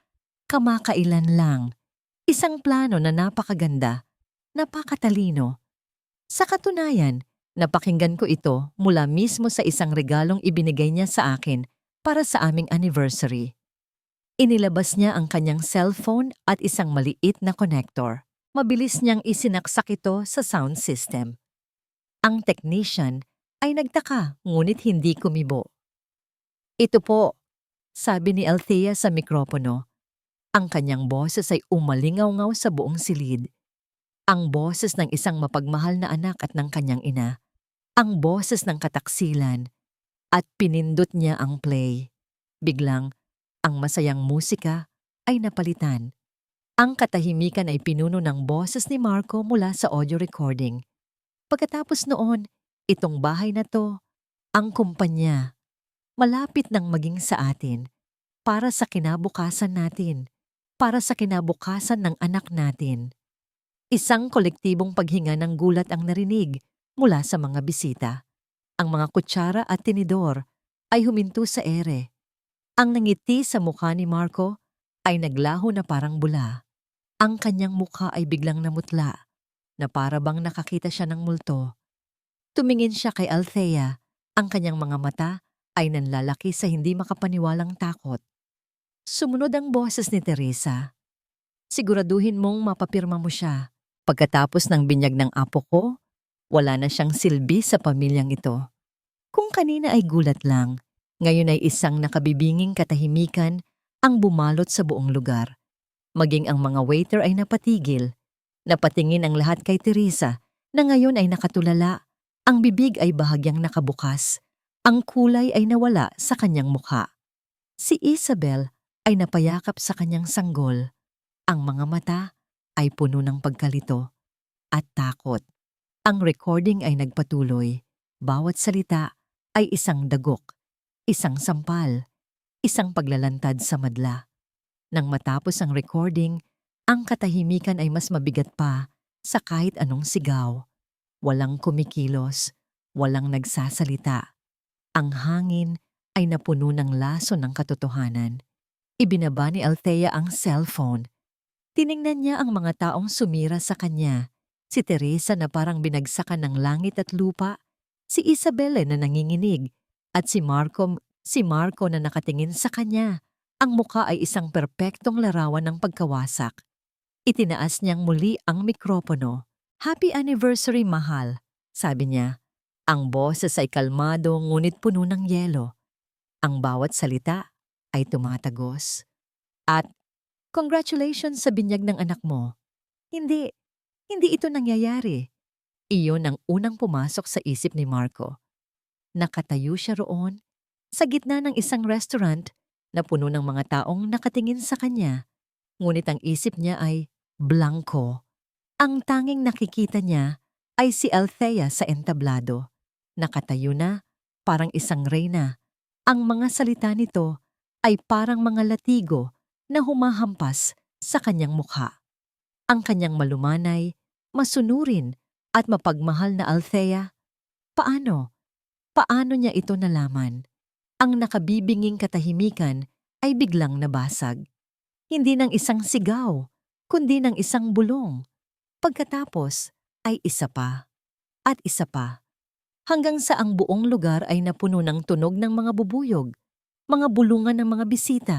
kamakailan lang. Isang plano na napakaganda, napakatalino. Sa katunayan, napakinggan ko ito mula mismo sa isang regalong ibinigay niya sa akin para sa aming anniversary. Inilabas niya ang kanyang cellphone at isang maliit na connector. Mabilis niyang isinaksak ito sa sound system. Ang technician ay nagtaka ngunit hindi kumibo. Ito po, sabi ni Althea sa mikropono. Ang kanyang boses ay umalingaw-ngaw sa buong silid. Ang boses ng isang mapagmahal na anak at ng kanyang ina. Ang boses ng kataksilan. At pinindot niya ang play. Biglang, ang masayang musika ay napalitan. Ang katahimikan ay pinuno ng boses ni Marco mula sa audio recording. Pagkatapos noon, itong bahay na to, ang kumpanya, malapit nang maging sa atin, para sa kinabukasan natin, para sa kinabukasan ng anak natin. Isang kolektibong paghinga ng gulat ang narinig mula sa mga bisita. Ang mga kutsara at tinidor ay huminto sa ere. Ang nangiti sa mukha ni Marco ay naglaho na parang bula. Ang kanyang mukha ay biglang namutla, na para bang nakakita siya ng multo. Tumingin siya kay Althea, ang kanyang mga mata ay nanlalaki sa hindi makapaniwalang takot. Sumunod ang boses ni Teresa. Siguraduhin mong mapapirma mo siya. Pagkatapos ng binyag ng apo ko, wala na siyang silbi sa pamilyang ito. Kung kanina ay gulat lang, ngayon ay isang nakabibinging katahimikan ang bumalot sa buong lugar. Maging ang mga waiter ay napatigil. Napatingin ang lahat kay Teresa na ngayon ay nakatulala. Ang bibig ay bahagyang nakabukas. Ang kulay ay nawala sa kanyang mukha. Si Isabel ay napayakap sa kanyang sanggol. Ang mga mata ay puno ng pagkalito at takot. Ang recording ay nagpatuloy. Bawat salita ay isang dagok, isang sampal, isang paglalantad sa madla. Nang matapos ang recording, ang katahimikan ay mas mabigat pa sa kahit anong sigaw. Walang kumikilos, walang nagsasalita. Ang hangin ay napuno ng laso ng katotohanan. Ibinaba ni Althea ang cellphone. Tiningnan niya ang mga taong sumira sa kanya. Si Teresa na parang binagsakan ng langit at lupa, si Isabelle na nanginginig, at si Marco na nakatingin sa kanya. Ang muka ay isang perpektong larawan ng pagkawasak. Itinaas niyang muli ang mikropono. Happy anniversary, mahal, sabi niya. Ang boses ay kalmado ngunit puno ng yelo. Ang bawat salita ay tumatagos. At, congratulations sa binyag ng anak mo. Hindi ito nangyayari. Iyon ang unang pumasok sa isip ni Marco. Nakatayo siya roon, sa gitna ng isang restaurant na puno ng mga taong nakatingin sa kanya. Ngunit ang isip niya ay blanko. Ang tanging nakikita niya ay si Althea sa entablado. Nakatayo na, parang isang reyna. Ang mga salita nito ay parang mga latigo na humahampas sa kanyang mukha. Ang kanyang malumanay, masunurin at mapagmahal na Althea. Paano? Paano niya ito nalaman? Ang nakabibinging katahimikan ay biglang nabasag. Hindi ng isang sigaw, kundi ng isang bulong. Pagkatapos ay isa pa at isa pa. Hanggang sa ang buong lugar ay napuno ng tunog ng mga bubuyog, mga bulungan ng mga bisita,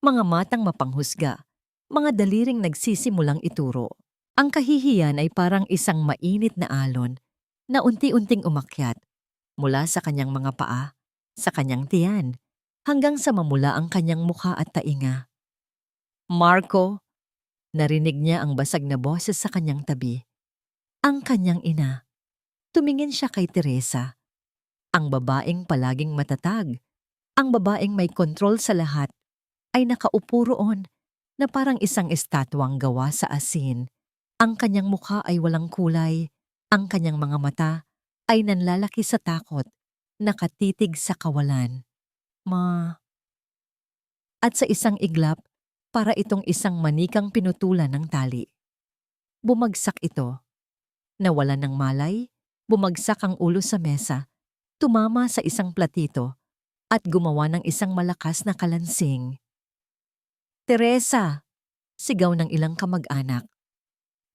mga matang mapanghusga, mga daliring nagsisimulang ituro. Ang kahihiyan ay parang isang mainit na alon na unti-unting umakyat mula sa kanyang mga paa, sa kanyang tiyan, hanggang sa mamula ang kanyang mukha at tainga. Marco, narinig niya ang basag na boses sa kanyang tabi. Ang kanyang ina. Tumingin siya kay Teresa. Ang babaeng palaging matatag, ang babaeng may kontrol sa lahat, ay nakaupo roon na parang isang estatwang gawa sa asin. Ang kanyang mukha ay walang kulay, ang kanyang mga mata ay nanlalaki sa takot, nakatitig sa kawalan. At sa isang iglap, para itong isang manikang pinutulan ng tali. Bumagsak ito. Nawalan ng malay, bumagsak ang ulo sa mesa, tumama sa isang platito, at gumawa ng isang malakas na kalansing. Teresa! Sigaw ng ilang kamag-anak.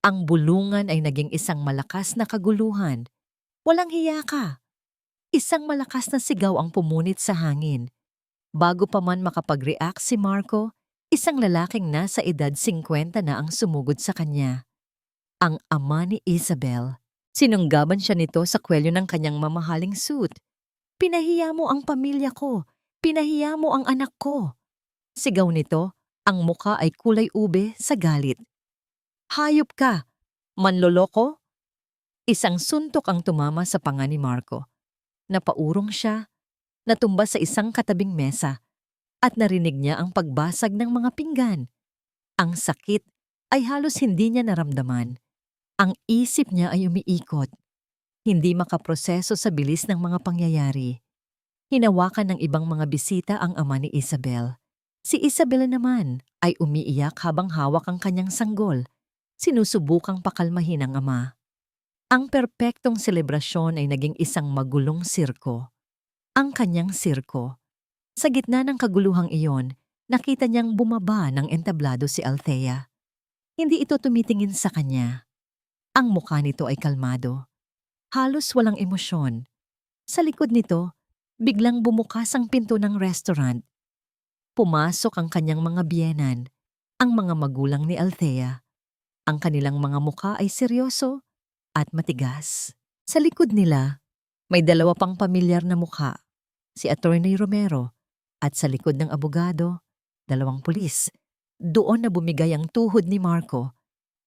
Ang bulungan ay naging isang malakas na kaguluhan. Walang hiya ka! Isang malakas na sigaw ang pumunit sa hangin. Bago pa man makapag-react si Marco, isang lalaking nasa edad 50 na ang sumugod sa kanya. Ang ama ni Isabel. Sinunggaban siya nito sa kwelyo ng kanyang mamahaling suit. Pinahiya mo ang pamilya ko. Pinahiya mo ang anak ko. Sigaw nito, ang muka ay kulay ube sa galit. Hayop ka! Manloloko? Isang suntok ang tumama sa panga ni Marco. Napaurong siya, natumba sa isang katabing mesa, at narinig niya ang pagbasag ng mga pinggan. Ang sakit ay halos hindi niya naramdaman. Ang isip niya ay umiikot. Hindi makaproseso sa bilis ng mga pangyayari. Hinawakan ng ibang mga bisita ang ama ni Isabel. Si Isabel naman ay umiiyak habang hawak ang kanyang sanggol. Sinusubukang pakalmahin ang ama. Ang perpektong selebrasyon ay naging isang magulong sirko. Ang kanyang sirko. Sa gitna ng kaguluhang iyon, nakita niyang bumaba ng entablado si Althea. Hindi ito tumitingin sa kanya. Ang mukha nito ay kalmado. Halos walang emosyon. Sa likod nito, biglang bumukas ang pinto ng restaurant. Pumasok ang kanyang mga biyenan, ang mga magulang ni Althea. Ang kanilang mga mukha ay seryoso at matigas. Sa likod nila, may dalawa pang pamilyar na mukha, si Attorney Romero, at sa likod ng abogado, dalawang pulis. Doon na bumigay ang tuhod ni Marco.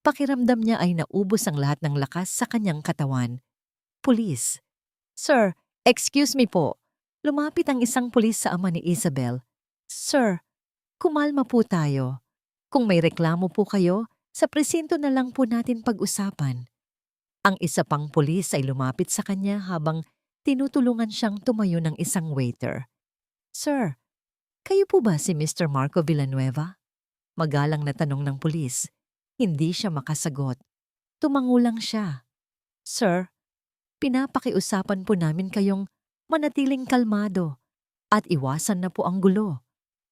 Pakiramdam niya ay naubos ang lahat ng lakas sa kanyang katawan. Pulis. Sir, excuse me po. Lumapit ang isang pulis sa ama ni Isabel. Sir, kumalma po tayo. Kung may reklamo po kayo, sa presinto na lang po natin pag-usapan. Ang isa pang pulis ay lumapit sa kanya habang tinutulungan siyang tumayo ng isang waiter. Sir, kayo po ba si Mr. Marco Villanueva? Magalang na tanong ng pulis. Hindi siya makasagot. Tumangulang siya. Sir, pinapakiusapan po namin kayong manatiling kalmado at iwasan na po ang gulo,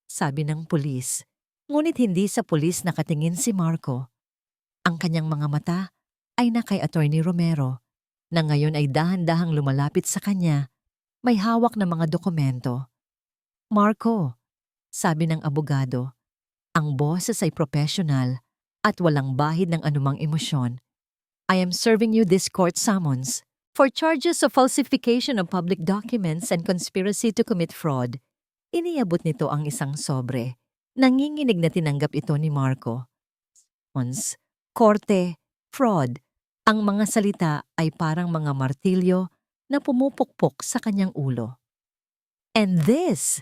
sabi ng pulis. Ngunit hindi sa pulis nakatingin si Marco. Ang kanyang mga mata ay na kay Attorney Romero, na ngayon ay dahan-dahang lumalapit sa kanya, may hawak na mga dokumento. Marco, sabi ng abogado, ang boses ay professional at walang bahid ng anumang emosyon. I am serving you this court summons for charges of falsification of public documents and conspiracy to commit fraud. Iniabot nito ang isang sobre. Nanginginig na tinanggap ito ni Marco. Korte, fraud. Ang mga salita ay parang mga martilyo na pumupukpok sa kanyang ulo. And this,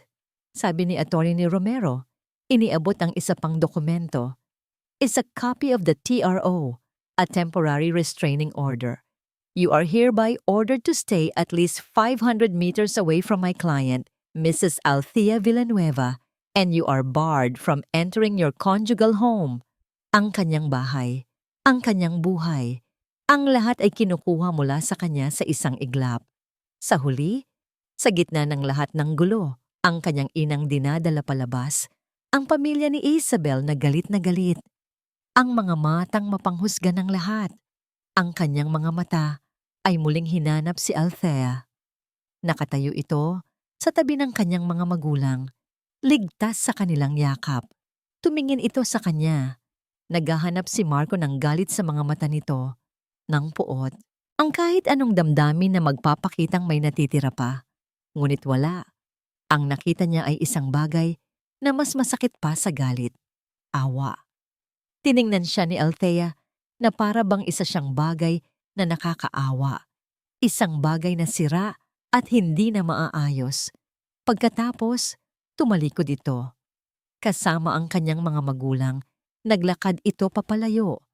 sabi ni Attorney Romero, iniabot ang isa pang dokumento, is a copy of the TRO, a temporary restraining order. You are hereby ordered to stay at least 500 meters away from my client, Mrs. Althea Villanueva, and you are barred from entering your conjugal home. Ang kanyang bahay, ang kanyang buhay, ang lahat ay kinukuha mula sa kanya sa isang iglap. Sa huli, sa gitna ng lahat ng gulo, ang kanyang inang dinadala palabas, ang pamilya ni Isabel na galit na galit. Ang mga matang mapanghusga ng lahat. Ang kanyang mga mata ay muling hinanap si Althea. Nakatayo ito sa tabi ng kanyang mga magulang, ligtas sa kanilang yakap. Tumingin ito sa kanya. Naghahanap si Marco ng galit sa mga mata nito, ng puot. Ang kahit anong damdamin na magpapakitang may natitira pa. Ngunit wala. Ang nakita niya ay isang bagay na mas masakit pa sa galit. Awa. Tiningnan siya ni Althea na para bang isa siyang bagay na nakakaawa. Isang bagay na sira at hindi na maaayos. Pagkatapos, tumalikod ito. Kasama ang kanyang mga magulang, naglakad ito papalayo.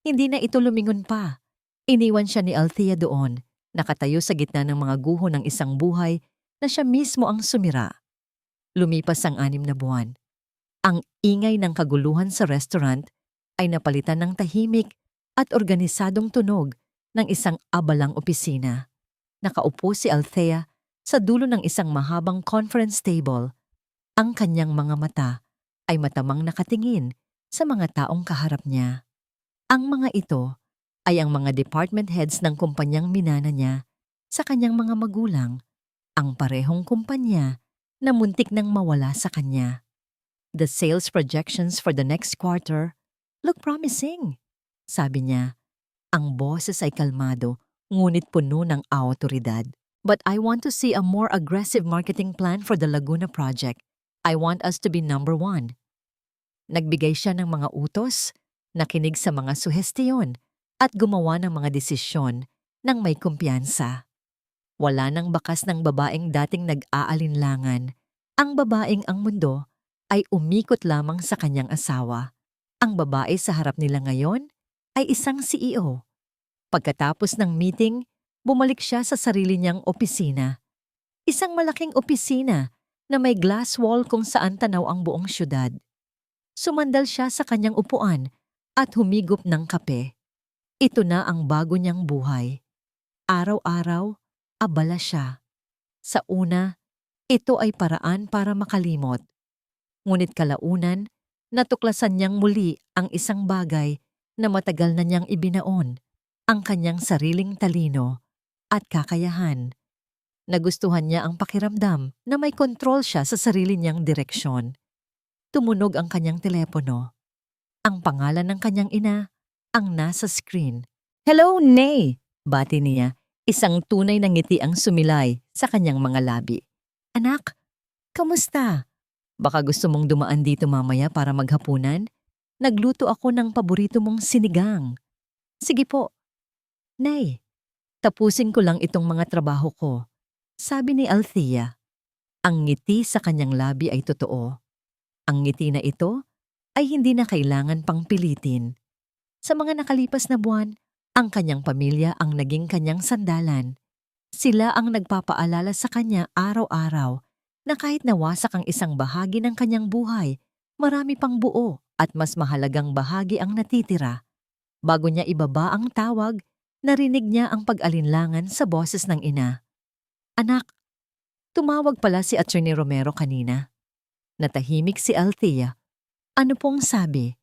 Hindi na ito lumingon pa. Iniwan siya ni Althea doon, nakatayo sa gitna ng mga guho ng isang buhay na siya mismo ang sumira. Lumipas ang 6 na buwan. Ang ingay ng kaguluhan sa restaurant ay napalitan ng tahimik at organisadong tunog ng isang abalang opisina. Nakaupo si Althea sa dulo ng isang mahabang conference table. Ang kanyang mga mata ay matamang nakatingin sa mga taong kaharap niya. Ang mga ito ay ang mga department heads ng kumpanyang minana niya sa kanyang mga magulang, ang parehong kumpanya na muntik nang mawala sa kanya. The sales projections for the next quarter look promising, sabi niya. Ang boses ay kalmado, ngunit puno ng awtoridad. But I want to see a more aggressive marketing plan for the Laguna project. I want us to be number 1. Nagbigay siya ng mga utos, nakinig sa mga suhestiyon, at gumawa ng mga desisyon ng may kumpiyansa. Wala nang bakas ng babaeng dating nag-aalinlangan. Ang babaeng ang mundo ay umikot lamang sa kanyang asawa. Ang babae sa harap nila ngayon ay isang CEO. Pagkatapos ng meeting, bumalik siya sa sarili niyang opisina. Isang malaking opisina na may glass wall kung saan tanaw ang buong syudad. Sumandal siya sa kanyang upuan at humigop ng kape. Ito na ang bago niyang buhay. Araw-araw, abala siya. Sa una, ito ay paraan para makalimot. Ngunit kalaunan, natuklasan niyang muli ang isang bagay na matagal na niyang ibinaon, ang kanyang sariling talino at kakayahan. Nagustuhan niya ang pakiramdam na may kontrol siya sa sarili niyang direksyon. Tumunog ang kanyang telepono. Ang pangalan ng kanyang ina ang nasa screen. "Hello, Nay!" bati niya. Isang tunay na ngiti ang sumilay sa kanyang mga labi. "Anak, kamusta? Baka gusto mong dumaan dito mamaya para maghapunan? Nagluto ako ng paborito mong sinigang." "Sige po." "Nay, tapusin ko lang itong mga trabaho ko," sabi ni Althea. Ang ngiti sa kanyang labi ay totoo. Ang ngiti na ito ay hindi na kailangan pang pilitin. Sa mga nakalipas na buwan, ang kanyang pamilya ang naging kanyang sandalan. Sila ang nagpapaalala sa kanya araw-araw na kahit nawasak ang isang bahagi ng kanyang buhay, marami pang buo at mas mahalagang bahagi ang natitira. Bago niya ibaba ang tawag, narinig niya ang pag-alinlangan sa boses ng ina. "Anak, tumawag pala si Attorney Romero kanina." Natahimik si Althea. "Ano pong sabi?"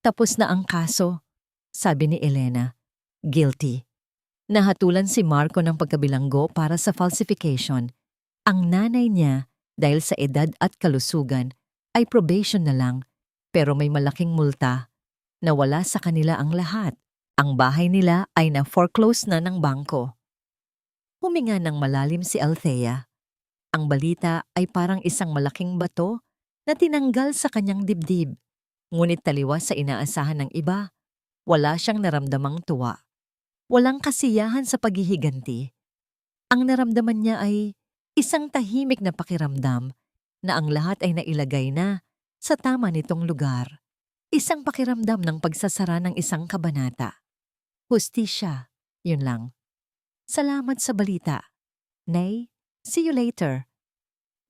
"Tapos na ang kaso," sabi ni Elena. "Guilty." Nahatulan si Marco ng pagkabilanggo para sa falsification. Ang nanay niya, dahil sa edad at kalusugan, ay probation na lang, pero may malaking multa. Nawala sa kanila ang lahat. Ang bahay nila ay na-foreclose na ng bangko. Huminga ng malalim si Althea. Ang balita ay parang isang malaking bato na tinanggal sa kanyang dibdib. Ngunit taliwas sa inaasahan ng iba, wala siyang naramdamang tuwa. Walang kasiyahan sa paghihiganti. Ang naramdaman niya ay isang tahimik na pakiramdam na ang lahat ay nailagay na sa tama nitong lugar. Isang pakiramdam ng pagsasara ng isang kabanata. Hustisya, yun lang. "Salamat sa balita. Nay, see you later."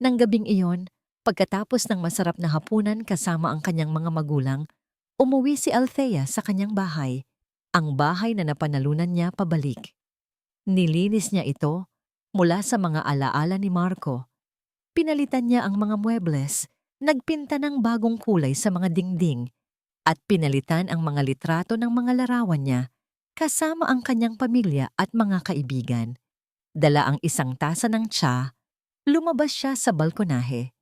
Nang gabing iyon, Pagkatapos ng masarap na hapunan kasama ang kanyang mga magulang, umuwi si Althea sa kanyang bahay, ang bahay na napanalunan niya pabalik. Nilinis niya ito mula sa mga alaala ni Marco. Pinalitan niya ang mga muebles, nagpinta ng bagong kulay sa mga dingding, at pinalitan ang mga litrato ng mga larawan niya kasama ang kanyang pamilya at mga kaibigan. Dala ang isang tasa ng tsa, lumabas siya sa balkonahe.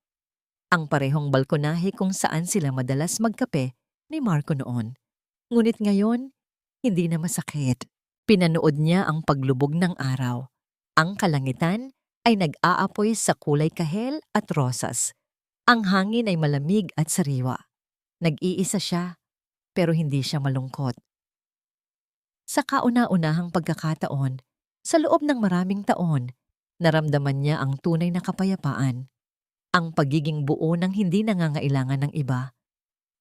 Ang parehong balkonahe kung saan sila madalas magkape ni Marco noon. Ngunit ngayon, hindi na masakit. Pinanood niya ang paglubog ng araw. Ang kalangitan ay nag-aapoy sa kulay kahel at rosas. Ang hangin ay malamig at sariwa. Nag-iisa siya, pero hindi siya malungkot. Sa kauna-unahang pagkakataon, sa loob ng maraming taon, naramdaman niya ang tunay na kapayapaan. Ang pagiging buo ng hindi nangangailangan ng iba.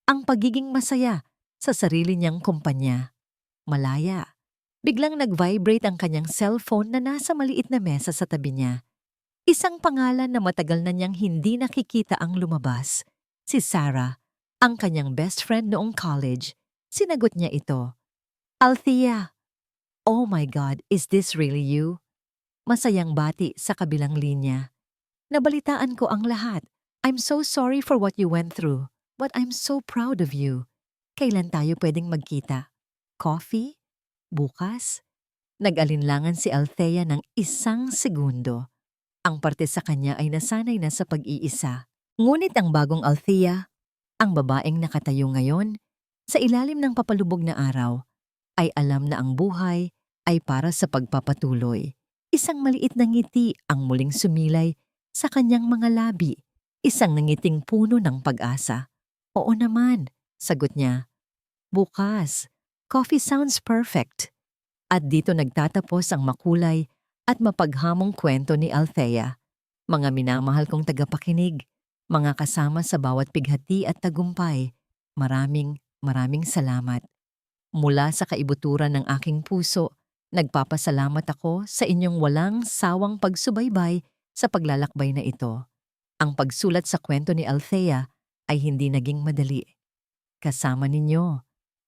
Ang pagiging masaya sa sarili niyang kumpanya. Malaya. Biglang nag-vibrate ang kanyang cellphone na nasa maliit na mesa sa tabi niya. Isang pangalan na matagal na niyang hindi nakikita ang lumabas. Si Sarah, ang kanyang best friend noong college. Sinagot niya ito. Althea. Oh my God, is this really you? Masayang bati sa kabilang linya. Nabalitaan ko ang lahat. I'm so sorry for what you went through, but I'm so proud of you. Kailan tayo pwedeng magkita? Coffee? Bukas? Nag-alinlangan si Althea ng isang segundo. Ang parte sa kanya ay nasanay na sa pag-iisa. Ngunit ang bagong Althea, ang babaeng nakatayo ngayon, sa ilalim ng papalubog na araw, ay alam na ang buhay ay para sa pagpapatuloy. Isang maliit na ngiti ang muling sumilay sa kanyang mga labi, isang nangiting puno ng pag-asa. Oo naman, sagot niya. Bukas, coffee sounds perfect. At dito nagtatapos ang makulay at mapaghamong kwento ni Althea. Mga minamahal kong tagapakinig, mga kasama sa bawat pighati at tagumpay, maraming salamat. Mula sa kaibuturan ng aking puso, nagpapasalamat ako sa inyong walang sawang pagsubaybay sa paglalakbay na ito. Ang pagsulat sa kwento ni Althea ay hindi naging madali. Kasama ninyo,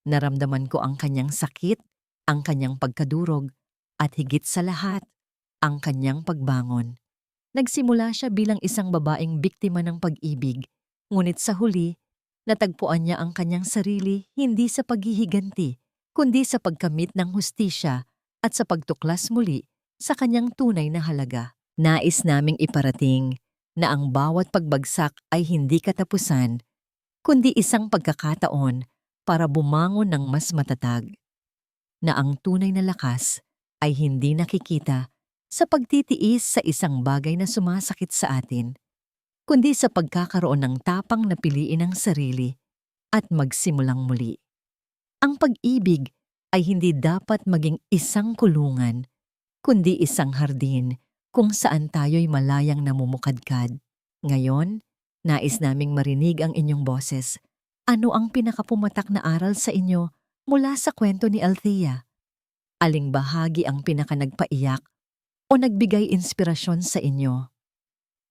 naramdaman ko ang kanyang sakit, ang kanyang pagkadurog, at higit sa lahat, ang kanyang pagbangon. Nagsimula siya bilang isang babaeng biktima ng pag-ibig, ngunit sa huli, natagpuan niya ang kanyang sarili hindi sa paghihiganti, kundi sa pagkamit ng hustisya at sa pagtuklas muli sa kanyang tunay na halaga. Nais naming iparating na ang bawat pagbagsak ay hindi katapusan, kundi isang pagkakataon para bumangon ng mas matatag. Na ang tunay na lakas ay hindi nakikita sa pagtitiis sa isang bagay na sumasakit sa atin, kundi sa pagkakaroon ng tapang na piliin ang sarili at magsimulang muli. Ang pag-ibig ay hindi dapat maging isang kulungan, kundi isang hardin kung saan tayo'y malayang namumukadkad. Ngayon, nais naming marinig ang inyong boses. Ano ang pinakapumatak na aral sa inyo mula sa kwento ni Althea? Aling bahagi ang pinakanagpaiyak o nagbigay inspirasyon sa inyo?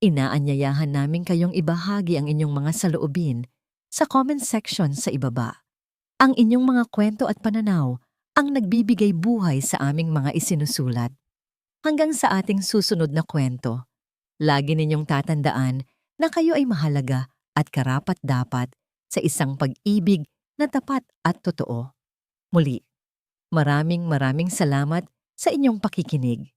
Inaanyayahan namin kayong ibahagi ang inyong mga saloobin sa comment section sa ibaba. Ang inyong mga kwento at pananaw ang nagbibigay buhay sa aming mga isinusulat. Hanggang sa ating susunod na kwento, lagi ninyong tatandaan na kayo ay mahalaga at karapat-dapat sa isang pag-ibig na tapat at totoo. Muli, maraming salamat sa inyong pakikinig.